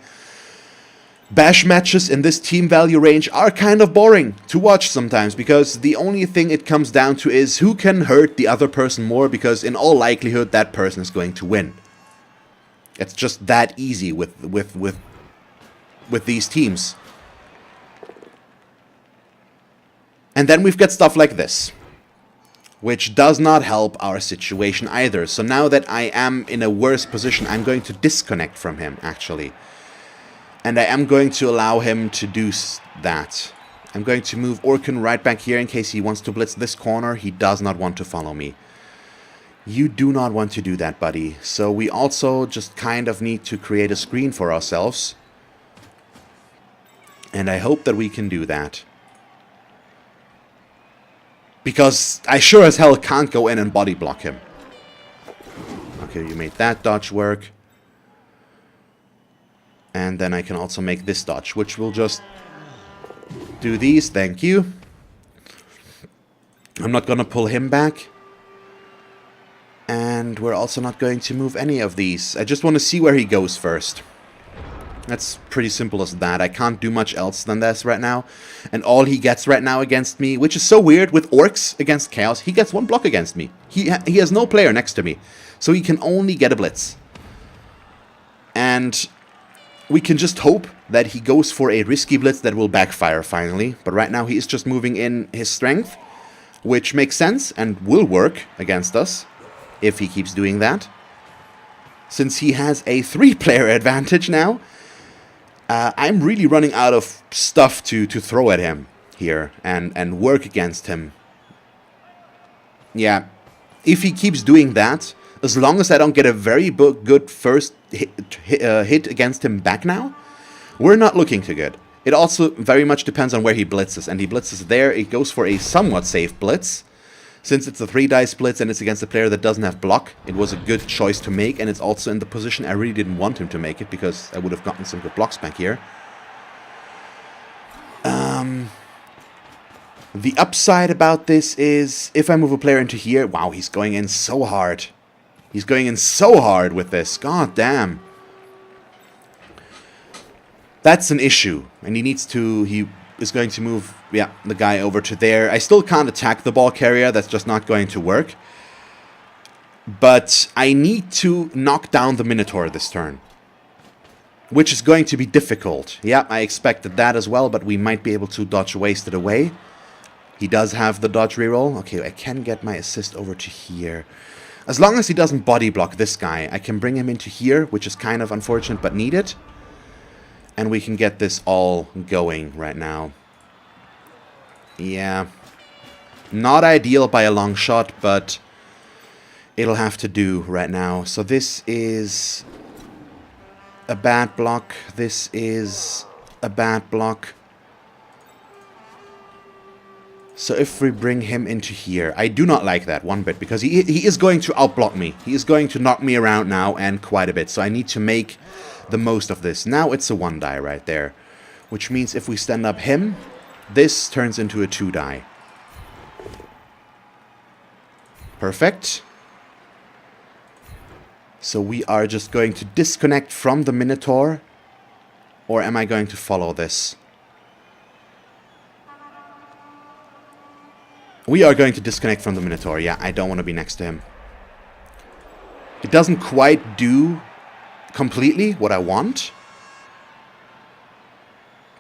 bash matches in this team value range are kind of boring to watch sometimes, because the only thing it comes down to is who can hurt the other person more, because in all likelihood that person is going to win. It's just that easy with these teams. And then we've got stuff like this, which does not help our situation either. So now that I am in a worse position, I'm going to disconnect from him, actually. And I am going to allow him to do that. I'm going to move Orkin right back here in case he wants to blitz this corner. He does not want to follow me. You do not want to do that, buddy. So we also just kind of need to create a screen for ourselves. And I hope that we can do that. Because I sure as hell can't go in and body block him. Okay, you made that dodge work. And then I can also make this dodge, which will just do these. Thank you. I'm not going to pull him back. And we're also not going to move any of these. I just want to see where he goes first. That's pretty simple as that. I can't do much else than this right now. And all he gets right now against me, which is so weird with Orcs against Chaos, he gets 1 block against me. He has no player next to me. So he can only get a blitz. And we can just hope that he goes for a risky blitz that will backfire finally. But right now he is just moving in his strength, which makes sense and will work against us if he keeps doing that. Since he has a 3-player advantage now. I'm really running out of stuff to throw at him here and work against him. Yeah, if he keeps doing that, as long as I don't get a very good first hit against him back now, we're not looking too good. It also very much depends on where he blitzes, and he blitzes there. It goes for a somewhat safe blitz. Since it's a 3-die blitz and it's against a player that doesn't have block, it was a good choice to make, and it's also in the position I really didn't want him to make it, because I would have gotten some good blocks back here. The upside about this is, if I move a player into here, wow, he's going in so hard. He's going in so hard with this, god damn. That's an issue, and he is going to move, yeah, the guy over to there. I still can't attack the ball carrier, that's just not going to work. But I need to knock down the Minotaur this turn, which is going to be difficult. Yeah, I expected that as well, but we might be able to dodge Wasted Away. He does have the dodge reroll. Okay, I can get my assist over to here. As long as he doesn't body block this guy, I can bring him into here, which is kind of unfortunate but needed. And we can get this all going right now. Yeah. Not ideal by a long shot, but it'll have to do right now. So this is a bad block. This is a bad block. So if we bring him into here, I do not like that one bit, because he is going to outblock me. He is going to knock me around now, and quite a bit. So I need to make the most of this. Now it's a 1-die right there, which means if we stand up him, this turns into a 2-die. Perfect. So we are just going to disconnect from the Minotaur, or am I going to follow this? We are going to disconnect from the Minotaur. Yeah, I don't want to be next to him. It doesn't quite do completely what I want,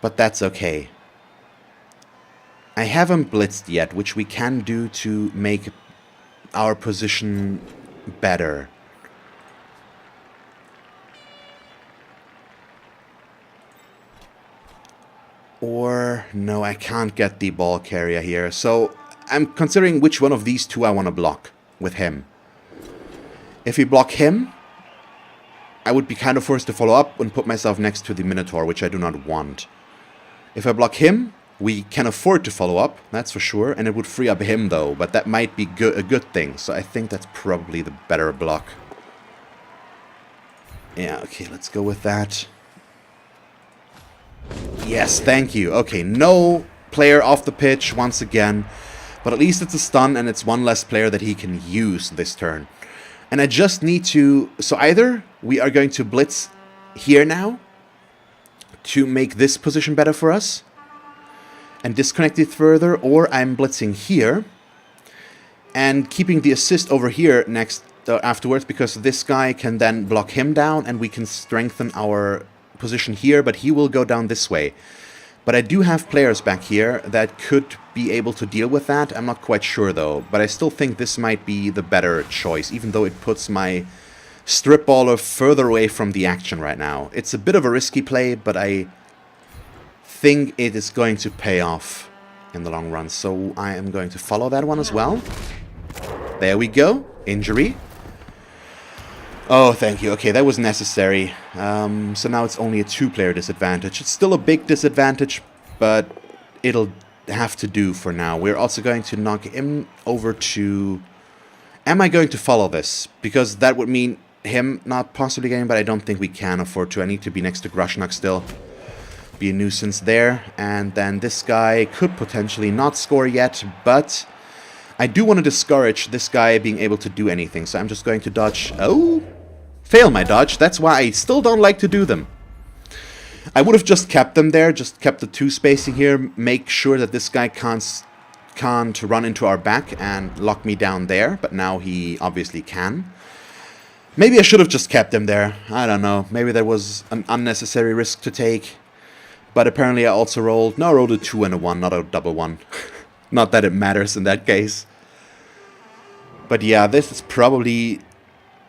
but that's okay. I haven't blitzed yet, which we can do to make our position better. Or, no, I can't get the ball carrier here, so I'm considering which one of these two I want to block with him. If we block him, I would be kind of forced to follow up and put myself next to the Minotaur, which I do not want. If I block him, we can afford to follow up, that's for sure, and it would free up him though, but that might be a good thing, so I think that's probably the better block. Yeah, okay, let's go with that. Yes, thank you. Okay, no player off the pitch once again, but at least it's a stun and it's one less player that he can use this turn. And I just need to... So either we are going to blitz here now to make this position better for us and disconnect it further, or I'm blitzing here and keeping the assist over here next afterwards, because this guy can then block him down and we can strengthen our position here, but he will go down this way. But I do have players back here that could be able to deal with that. I'm not quite sure though, but I still think this might be the better choice, even though it puts my strip baller further away from the action right now. It's a bit of a risky play, but I think it is going to pay off in the long run. So I am going to follow that one as well. There we go. Injury. Oh, thank you. Okay, that was necessary. So now it's only a 2-player disadvantage. It's still a big disadvantage, but it'll have to do for now. We're also going to knock him over to... Am I going to follow this? Because that would mean him not possibly getting, but I don't think we can afford to. I need to be next to Grushnuk still. Be a nuisance there. And then this guy could potentially not score yet, but I do want to discourage this guy being able to do anything. So I'm just going to dodge... Oh! Fail my dodge. That's why I still don't like to do them. I would have just kept them there, just kept the 2 spacing here, make sure that this guy can't run into our back and lock me down there, but now he obviously can. Maybe I should have just kept him there. I don't know. Maybe there was an unnecessary risk to take. But apparently I also rolled... No, I rolled a 2 and a 1, not a double 1. Not that it matters in that case. But yeah, this is probably...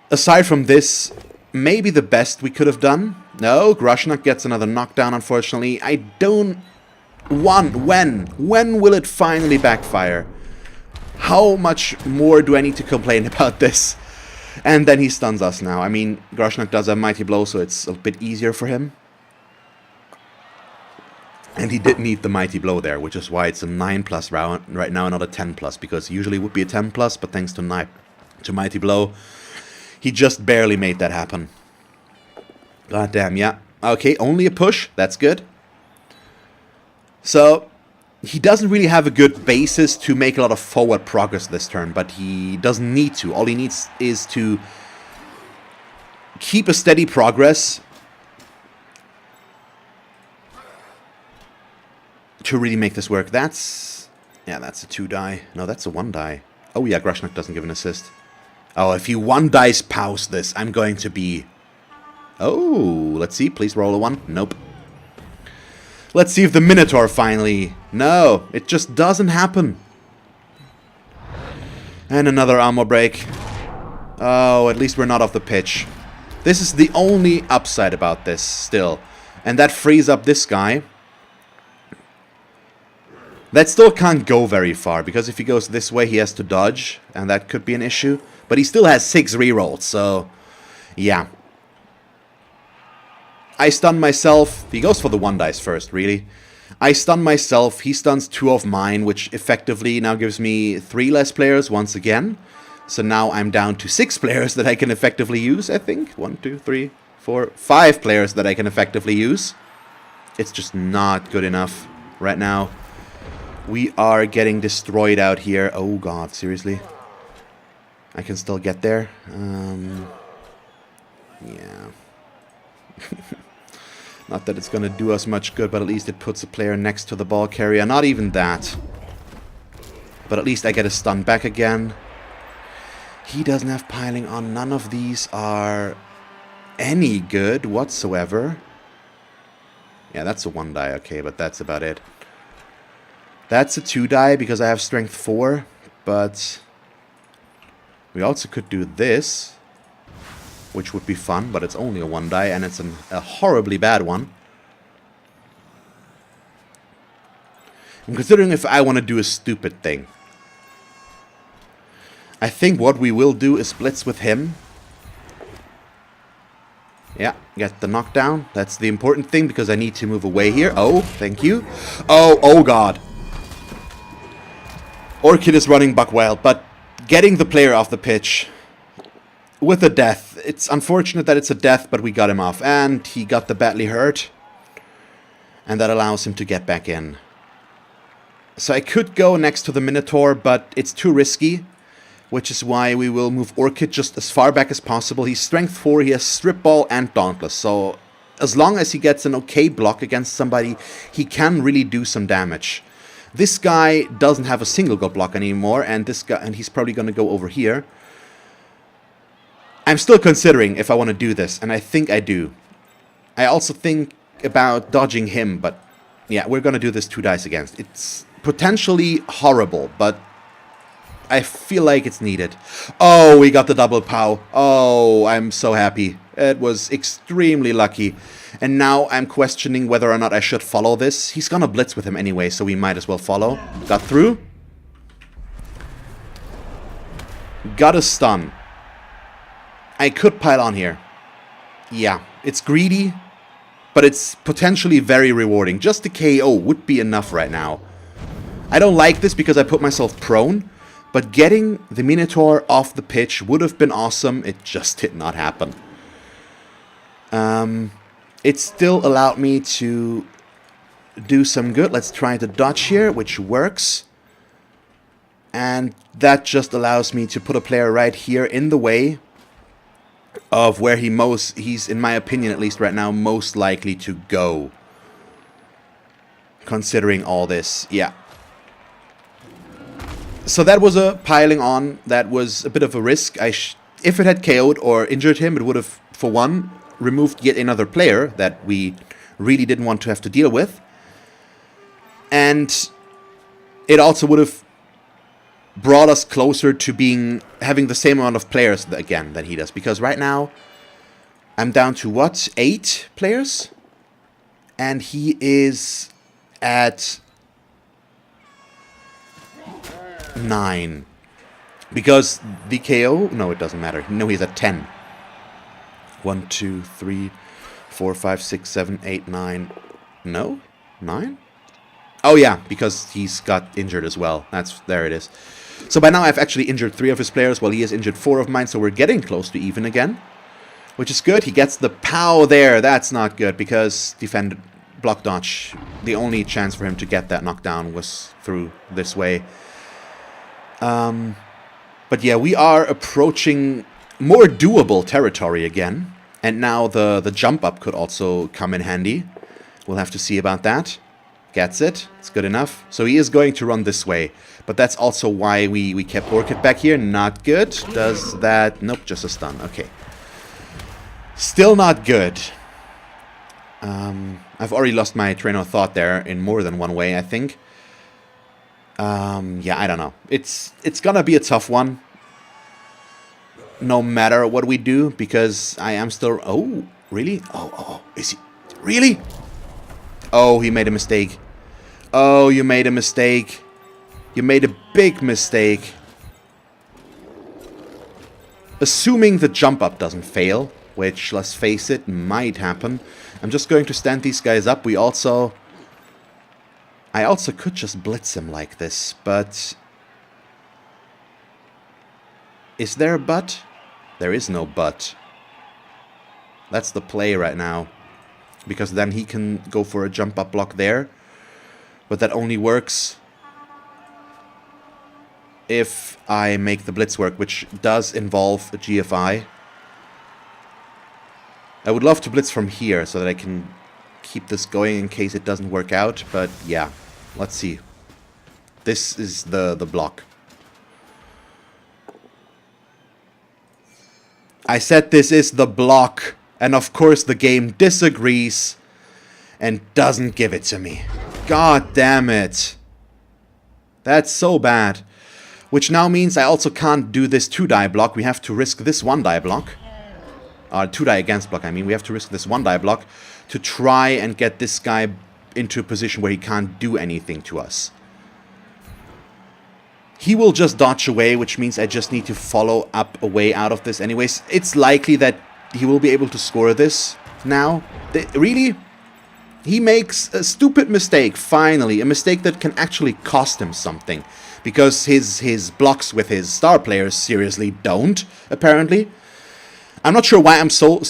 Aside from this, maybe the best we could have done. No, Grashnak gets another knockdown, unfortunately. I don't... When will it finally backfire? How much more do I need to complain about this? And then he stuns us now. I mean, Grashnak does a Mighty Blow, so it's a bit easier for him. And he did need the Mighty Blow there, which is why it's a 9+ round right now, not a 10+, because usually it would be a 10+, but thanks to Mighty Blow, he just barely made that happen. God damn, yeah. Okay, only a push. That's good. So, he doesn't really have a good basis to make a lot of forward progress this turn, but he doesn't need to. All he needs is to keep a steady progress to really make this work. That's... yeah, that's a 2-die. No, that's a 1-die. Oh yeah, Grashnak doesn't give an assist. Oh, if he 1-dice Pows this, I'm going to be... oh, let's see. Please roll a 1. Nope. Let's see if the Minotaur finally... no, it just doesn't happen. And another armor break. Oh, at least we're not off the pitch. This is the only upside about this still. And that frees up this guy. That still can't go very far, because if he goes this way, he has to dodge, and that could be an issue. But he still has 6 rerolls, so... yeah. I stun myself. He goes for the 1-dice first, really. I stun myself. He stuns 2 of mine, which effectively now gives me 3 less players once again. So now I'm down to 6 players that I can effectively use, I think. 1, 2, 3, 4, 5 players that I can effectively use. It's just not good enough right now. We are getting destroyed out here. Oh god, seriously? I can still get there. Yeah. Not that it's going to do us much good, but at least it puts a player next to the ball carrier. Not even that. But at least I get a stun back again. He doesn't have piling on. None of these are any good whatsoever. Yeah, that's a 1-die, okay, but that's about it. That's a 2-die because I have strength 4, but we also could do this, which would be fun, but it's only a 1-die, and it's a horribly bad one. I'm considering if I want to do a stupid thing. I think what we will do is blitz with him. Yeah, get the knockdown. That's the important thing, because I need to move away here. Oh, thank you. Oh god. Orchid is running buck wild, but getting the player off the pitch with a death. It's unfortunate that it's a death, but we got him off. And he got the badly hurt. And that allows him to get back in. So I could go next to the Minotaur, but it's too risky. Which is why we will move Orchid just as far back as possible. He's strength 4, he has Strip Ball and Dauntless. So as long as he gets an okay block against somebody, he can really do some damage. This guy doesn't have a single go block anymore, and he's probably going to go over here. I'm still considering if I want to do this, and I think I do. I also think about dodging him, but yeah, we're going to do this 2 dice against. It's potentially horrible, but I feel like it's needed. Oh, we got the double pow. Oh, I'm so happy. It was extremely lucky. And now I'm questioning whether or not I should follow this. He's gonna blitz with him anyway, so we might as well follow. Got through. Got a stun. I could pile on here. Yeah, it's greedy, but it's potentially very rewarding. Just a KO would be enough right now. I don't like this because I put myself prone, but getting the Minotaur off the pitch would have been awesome. It just did not happen. It still allowed me to do some good. Let's try to dodge here, which works. And that just allows me to put a player right here in the way of where he's, in my opinion at least right now, most likely to go. Considering all this, yeah. So that was a piling on. That was a bit of a risk. If it had KO'd or injured him, it would have, for one, removed yet another player that we really didn't want to have to deal with. And it also would have brought us closer to having the same amount of players again than he does. Because right now, I'm down to what? 8 players? And he is at 9. Because the KO... No, it doesn't matter. No, he's at 10. 1, 2, 3, 4, 5, 6, 7, 8, 9. No? 9? Oh yeah, because he's got injured as well. There it is. So by now I've actually injured 3 of his players, while he has injured 4 of mine, so we're getting close to even again. Which is good. He gets the POW there. That's not good, because defend, block dodge. The only chance for him to get that knockdown was through this way. But yeah, we are approaching more doable territory again. And now the jump up could also come in handy. We'll have to see about that. Gets it. It's good enough. So he is going to run this way. But that's also why we kept Orchid back here. Not good. Does that... Nope, just a stun. Okay. Still not good. I've already lost my train of thought there in more than one way, I think. Yeah, I don't know. It's gonna be a tough one. No matter what we do, because I am still... Oh, really? Oh, is he... Really? Oh, he made a mistake. Oh, you made a mistake. You made a big mistake. Assuming the jump up doesn't fail, which, let's face it, might happen. I'm just going to stand these guys up. I also could just blitz him like this, but... Is there a but? There is no but. That's the play right now. Because then he can go for a jump up block there. But that only works if I make the blitz work, which does involve a GFI. I would love to blitz from here so that I can keep this going in case it doesn't work out. But yeah, let's see. This is the block. I said this is the block, and of course the game disagrees and doesn't give it to me. God damn it. That's so bad. Which now means I also can't do this 2-die block. We have to risk this 1-die block. 2-die against block, I mean. We have to risk this 1-die block to try and get this guy into a position where he can't do anything to us. He will just dodge away, which means I just need to follow up a way out of this anyways. It's likely that he will be able to score this now. Really? He makes a stupid mistake, finally. A mistake that can actually cost him something. Because his blocks with his star players seriously don't, apparently. I'm not sure why I'm so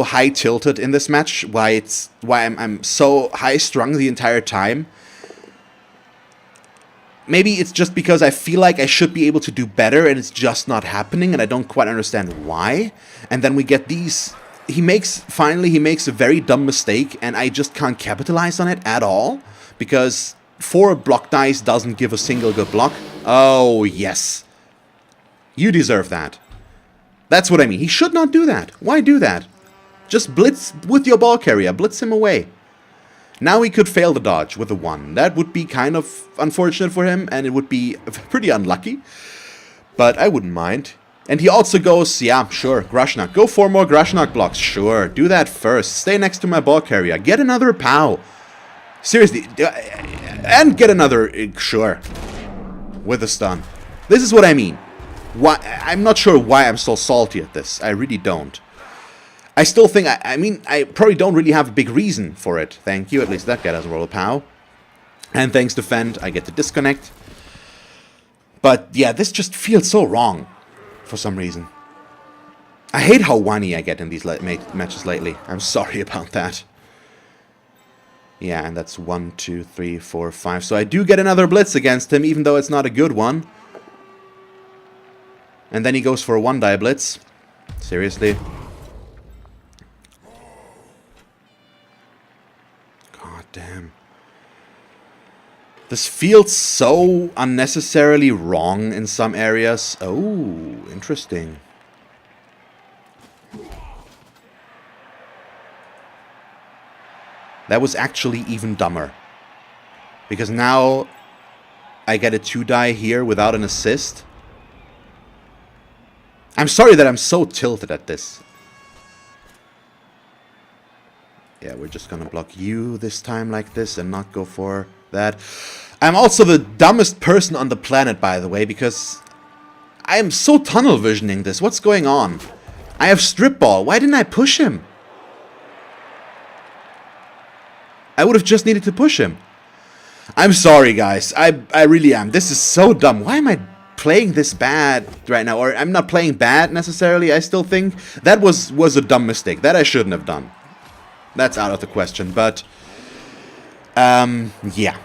high tilted in this match. Why I'm so high strung the entire time. Maybe it's just because I feel like I should be able to do better and it's just not happening and I don't quite understand why. And then we get these... Finally he makes a very dumb mistake and I just can't capitalize on it at all. Because 4 block dice doesn't give a single good block. Oh, yes. You deserve that. That's what I mean. He should not do that. Why do that? Just blitz with your ball carrier. Blitz him away. Now he could fail the dodge with a 1. That would be kind of unfortunate for him, and it would be pretty unlucky. But I wouldn't mind. And he also goes, yeah, sure, Grashnak. Go 4 more Grashnak blocks. Sure, do that first. Stay next to my ball carrier. Get another POW. Seriously. And get another, sure. With a stun. This is what I mean. I'm not sure why I'm so salty at this. I really don't. I still think, I mean, I probably don't really have a big reason for it. Thank you, at least that guy doesn't roll a POW. And thanks to Fend, I get to disconnect. But yeah, this just feels so wrong for some reason. I hate how whiny I get in these matches lately. I'm sorry about that. Yeah, and that's 1, 2, 3, 4, 5. So I do get another blitz against him, even though it's not a good one. And then he goes for a 1-die blitz. Seriously. God damn. This feels so unnecessarily wrong in some areas. Oh, interesting. That was actually even dumber. Because now I get a 2-die here without an assist. I'm sorry that I'm so tilted at this. Yeah, we're just gonna block you this time like this and not go for that. I'm also the dumbest person on the planet, by the way, because I am so tunnel visioning this. What's going on? I have strip ball. Why didn't I push him? I would have just needed to push him. I'm sorry, guys. I really am. This is so dumb. Why am I playing this bad right now? Or I'm not playing bad necessarily. I still think that was a dumb mistake. That I shouldn't have done. That's out of the question. But yeah.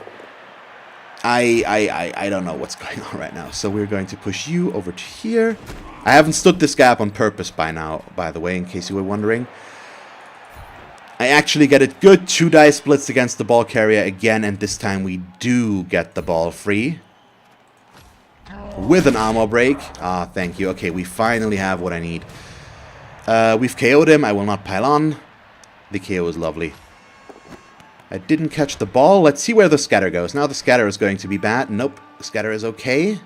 I don't know what's going on right now. So we're going to push you over to here. I haven't stood this gap on purpose by now, by the way, in case you were wondering. I actually get it good. 2 die splits against the ball carrier again, and this time we do get the ball free. With an armor break. Ah, thank you. Okay, we finally have what I need. We've KO'd him. I will not pile on. The KO is lovely. I didn't catch the ball. Let's see where the scatter goes. Now the scatter is going to be bad. Nope, the scatter is okay.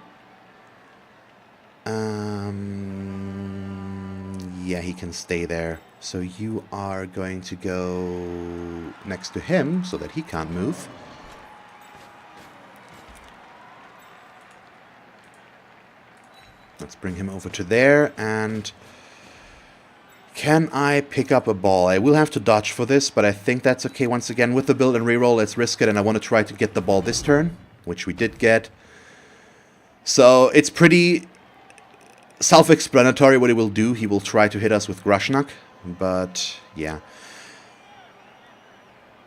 Yeah, he can stay there. So you are going to go next to him so that he can't move. Let's bring him over to there. And can I pick up a ball? I will have to dodge for this, but I think that's okay. Once again, with the build and reroll, let's risk it. And I want to try to get the ball this turn, which we did get. So it's pretty self-explanatory what he will do. He will try to hit us with Grashnak. But, yeah.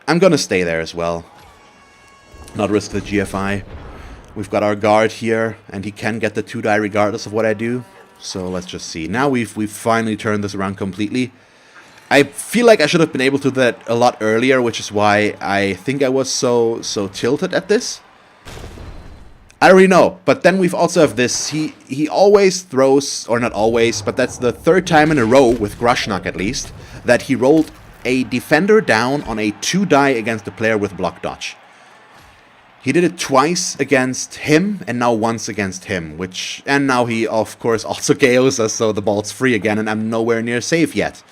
I'm gonna stay there as well. Not risk the GFI. We've got our guard here, and he can get the 2 die regardless of what I do. So let's just see. Now we've finally turned this around completely. I feel like I should have been able to do that a lot earlier, which is why I think I was so tilted at this. I don't really know, but then we've also have this. He always throws, or not always, but that's the 3rd time in a row, with Grashnak at least, that he rolled a defender down on a 2 die against a player with block dodge. He did it twice against him, and now once against him, and now he, of course, also KOs us, so the ball's free again, and I'm nowhere near safe yet.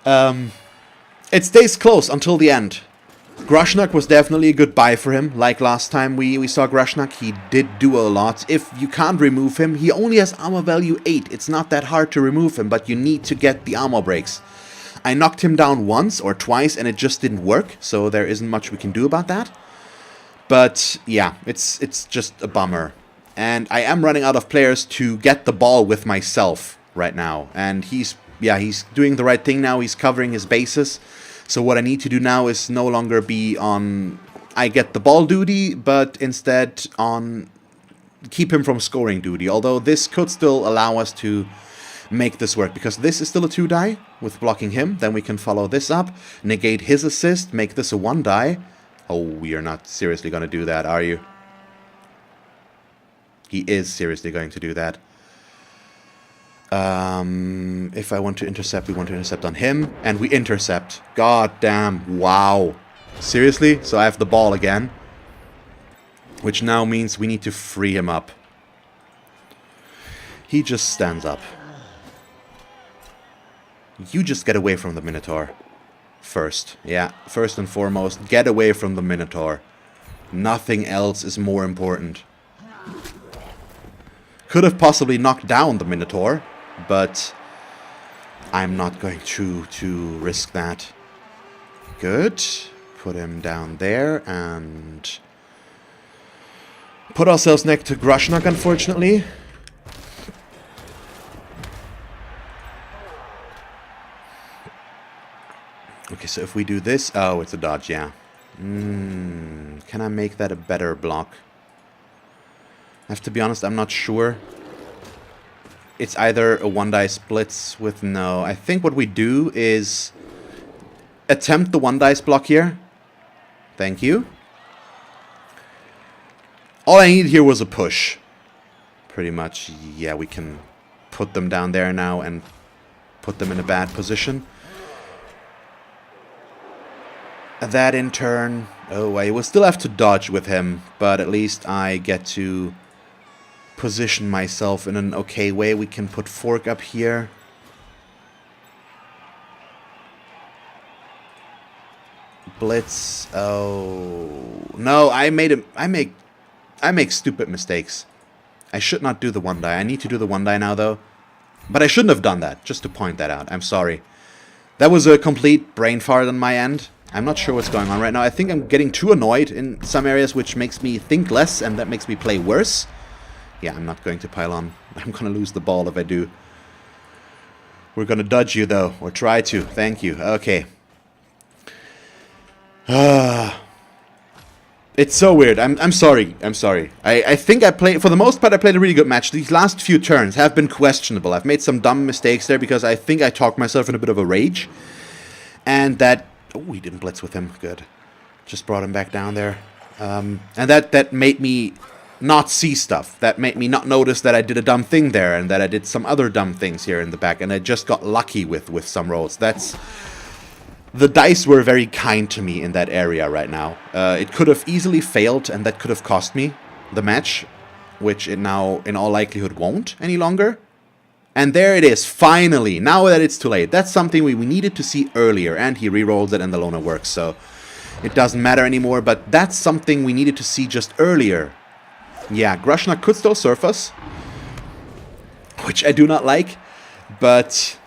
It stays close until the end. Grashnak was definitely a good buy for him. Like last time we saw Grashnak, he did do a lot. If you can't remove him, he only has armor value 8. It's not that hard to remove him, but you need to get the armor breaks. I knocked him down once or twice, and it just didn't work, so there isn't much we can do about that. But yeah, it's just a bummer. And I am running out of players to get the ball with myself right now. And he's doing the right thing now. He's covering his bases. So what I need to do now is no longer be on I get the ball duty, but instead on keep him from scoring duty. Although this could still allow us to make this work, because this is still a 2 die with blocking him. Then we can follow this up, negate his assist, make this a 1 die. Oh, you're not seriously going to do that, are you? He is seriously going to do that. If I want to intercept, we want to intercept on him, and we intercept. God damn, wow. Seriously? So I have the ball again, which now means we need to free him up. He just stands up. You just get away from the Minotaur. First. Yeah, first and foremost, get away from the Minotaur. Nothing else is more important. Could have possibly knocked down the Minotaur, but I'm not going to risk that. Good. Put him down there and put ourselves next to Grashnak, unfortunately. Okay, so if we do this... Oh, it's a dodge, yeah. Can I make that a better block? I have to be honest, I'm not sure. It's either a 1 die splits with no. I think what we do is attempt the 1 dice block here. Thank you. All I needed here was a push. Pretty much, yeah, we can put them down there now and put them in a bad position. That in turn... Oh, I will still have to dodge with him, but at least I get to position myself in an okay way. We can put Fork up here. blitz. Oh no! I make stupid mistakes. I should not do the one die. I need to do the one die now though. But I shouldn't have done that. Just to point that out. I'm sorry. That was a complete brain fart on my end. I'm not sure what's going on right now. I think I'm getting too annoyed in some areas, which makes me think less, and that makes me play worse. Yeah, I'm not going to pile on. I'm going to lose the ball if I do. We're going to dodge you, though. Or try to. Thank you. Okay. It's so weird. I'm sorry. I'm sorry. I think I played... For the most part, I played a really good match. These last few turns have been questionable. I've made some dumb mistakes there because I think I talked myself in a bit of a rage. And that... Oh, he didn't blitz with him. Good. Just brought him back down there. And that made me not see stuff. That made me not notice that I did a dumb thing there and that I did some other dumb things here in the back. And I just got lucky with some rolls. That's... The dice were very kind to me in that area right now. It could have easily failed and that could have cost me the match. Which it now, in all likelihood, won't any longer. And there it is, finally, now that it's too late. That's something we needed to see earlier, and he rerolls it and the loner works, so it doesn't matter anymore, but that's something we needed to see just earlier. Yeah, Grushna could still surf us, which I do not like, but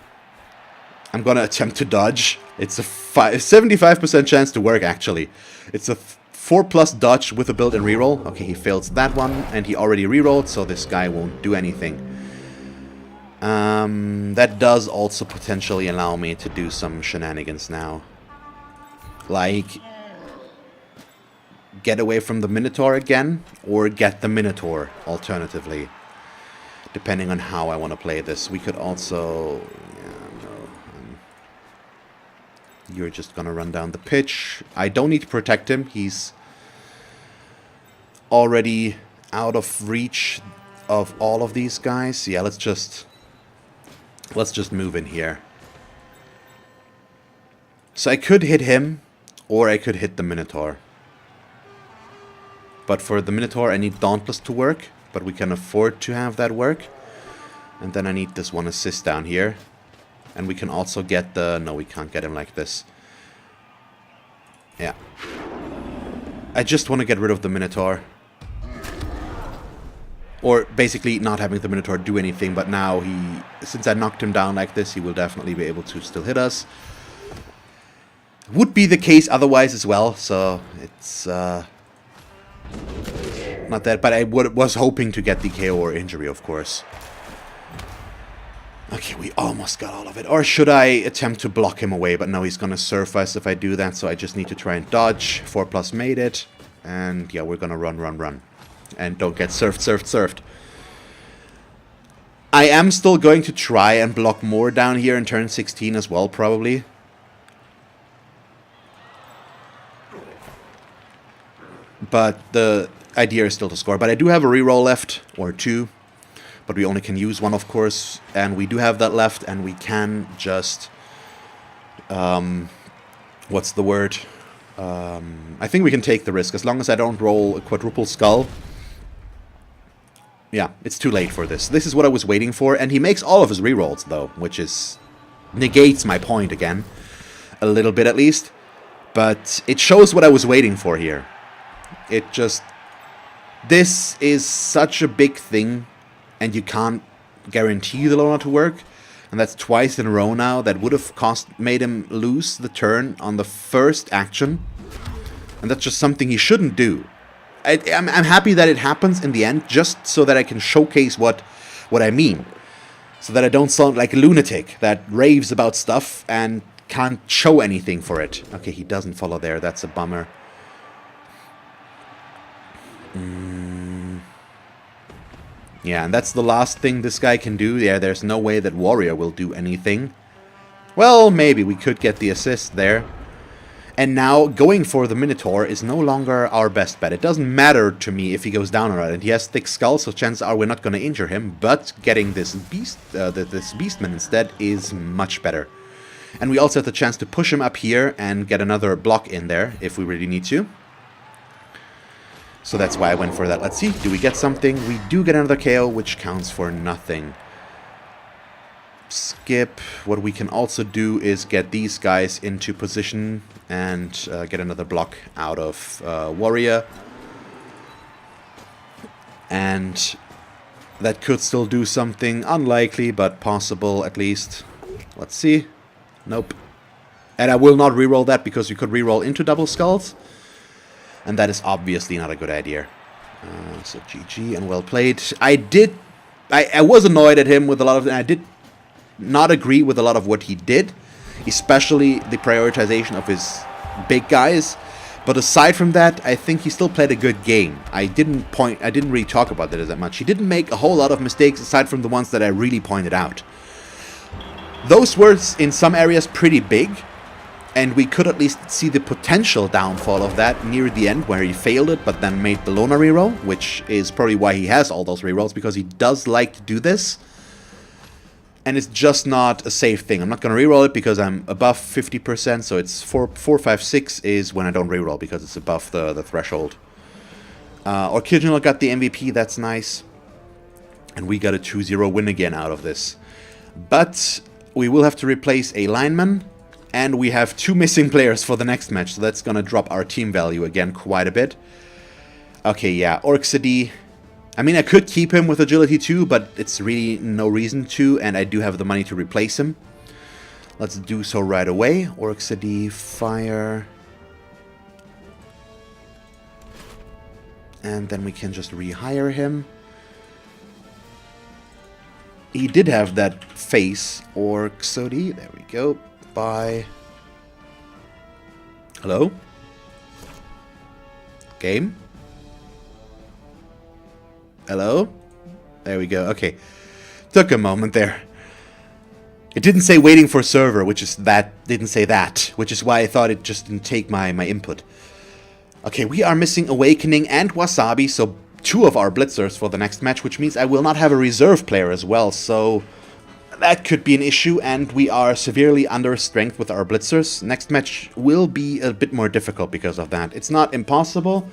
I'm gonna attempt to dodge. It's a 75% chance to work, actually. It's a 4+ dodge with a built-in reroll. Okay, he fails that one, and he already rerolled, so this guy won't do anything. That does also potentially allow me to do some shenanigans now. Like, get away from the Minotaur again, or get the Minotaur, alternatively. Depending on how I want to play this. We could also... Yeah, no. You're just gonna run down the pitch. I don't need to protect him. He's already out of reach of all of these guys. Yeah, let's just move in here. So I could hit him, or I could hit the Minotaur. But for the Minotaur, I need Dauntless to work, but we can afford to have that work. And then I need this one assist down here. And we can also get the... No, we can't get him like this. Yeah. I just want to get rid of the Minotaur. Or basically not having the Minotaur do anything, but now he... Since I knocked him down like this, he will definitely be able to still hit us. Would be the case otherwise as well, so it's... not that, but I was hoping to get the KO or injury, of course. Okay, we almost got all of it. Or should I attempt to block him away? But no, he's gonna surf us if I do that, so I just need to try and dodge. 4+ made it. And yeah, we're gonna run. And don't get surfed. I am still going to try and block more down here in turn 16 as well, probably. But the idea is still to score. But I do have a reroll left, or 2. But we only can use 1, of course. And we do have that left, and we can just... what's the word? I think we can take the risk, as long as I don't roll a quadruple skull. Yeah, it's too late for this. This is what I was waiting for, and he makes all of his rerolls, though, which is... negates my point again. A little bit, at least. But it shows what I was waiting for here. It just... This is such a big thing, and you can't guarantee the loner to work. And that's twice in a row now. That would have made him lose the turn on the first action. And that's just something he shouldn't do. I'm happy that it happens in the end, just so that I can showcase what I mean. So that I don't sound like a lunatic that raves about stuff and can't show anything for it. Okay, he doesn't follow there. That's a bummer. Yeah, and that's the last thing this guy can do. Yeah, there's no way that Warrior will do anything. Well, maybe we could get the assist there. And now, going for the Minotaur is no longer our best bet. It doesn't matter to me if he goes down or not. And he has thick skull, so chances are we're not going to injure him. But getting this this Beastman instead is much better. And we also have the chance to push him up here and get another block in there if we really need to. So that's why I went for that. Let's see, do we get something? We do get another KO, which counts for nothing. skip. What we can also do is get these guys into position and get another block out of Warrior. And that could still do something. Unlikely, but possible at least. Let's see. Nope. And I will not reroll that because you could reroll into double skulls. And that is obviously not a good idea. So GG and well played. I was annoyed at him with a lot of... I did not agree with a lot of what he did. Especially the prioritization of his big guys. But aside from that, I think he still played a good game. I didn't really talk about that as much. He didn't make a whole lot of mistakes aside from the ones that I really pointed out. Those were in some areas pretty big. And we could at least see the potential downfall of that near the end, where he failed it, but then made the Lona reroll, which is probably why he has all those rerolls, because he does like to do this. And it's just not a safe thing. I'm not going to reroll it because I'm above 50%, so it's 4, 5, 6 is when I don't reroll, because it's above the threshold. Original got the MVP, that's nice. And we got a 2-0 win again out of this. But we will have to replace a lineman. And we have 2 missing players for the next match, so that's going to drop our team value again quite a bit. Okay, yeah, Orcs. I mean, I could keep him with agility 2, but it's really no reason to, and I do have the money to replace him. Let's do so right away. Orcs, fire. And then we can just rehire him. He did have that face, Orcs. There we go. Bye. Hello? Game? Hello? There we go. Okay. Took a moment there. It didn't say waiting for server, which is that. Didn't say that, which is why I thought it just didn't take my input. Okay, we are missing Awakening and Wasabi, so 2 of our blitzers for the next match, which means I will not have a reserve player as well, so that could be an issue, and we are severely under strength with our blitzers. Next match will be a bit more difficult because of that. It's not impossible,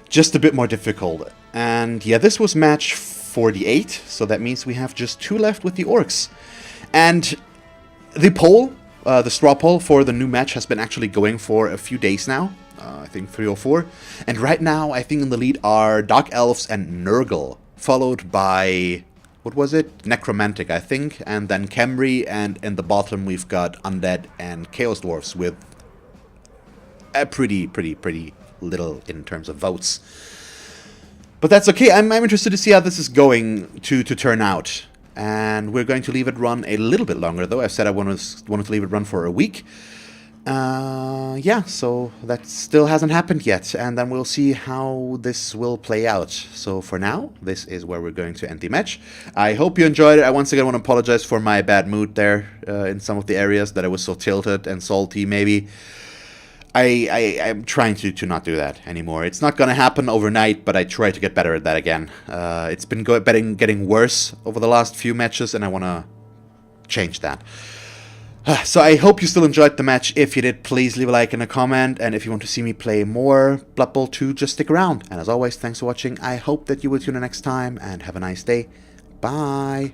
just a bit more difficult. And yeah, this was match 48, so that means we have just 2 left with the Orcs. And the poll, the straw poll for the new match has been actually going for a few days now. I think 3 or 4. And right now, I think in the lead are Dark Elves and Nurgle, followed by... what was it? Necromantic, I think. And then Khemri, and in the bottom we've got Undead and Chaos Dwarves with a pretty little in terms of votes. But that's okay. I'm interested to see how this is going to turn out. And we're going to leave it run a little bit longer, though. I said I wanted to leave it run for a week. Yeah, so that still hasn't happened yet, and then we'll see how this will play out. So for now, this is where we're going to end the match. I hope you enjoyed it. I once again want to apologize for my bad mood there in some of the areas that I was so tilted and salty, maybe. I'm trying to not do that anymore. It's not going to happen overnight, but I try to get better at that again. It's been getting worse over the last few matches, and I want to change that. So I hope you still enjoyed the match. If you did, please leave a like and a comment. And if you want to see me play more Blood Bowl 2, just stick around. And as always, thanks for watching. I hope that you will tune in next time, and have a nice day. Bye.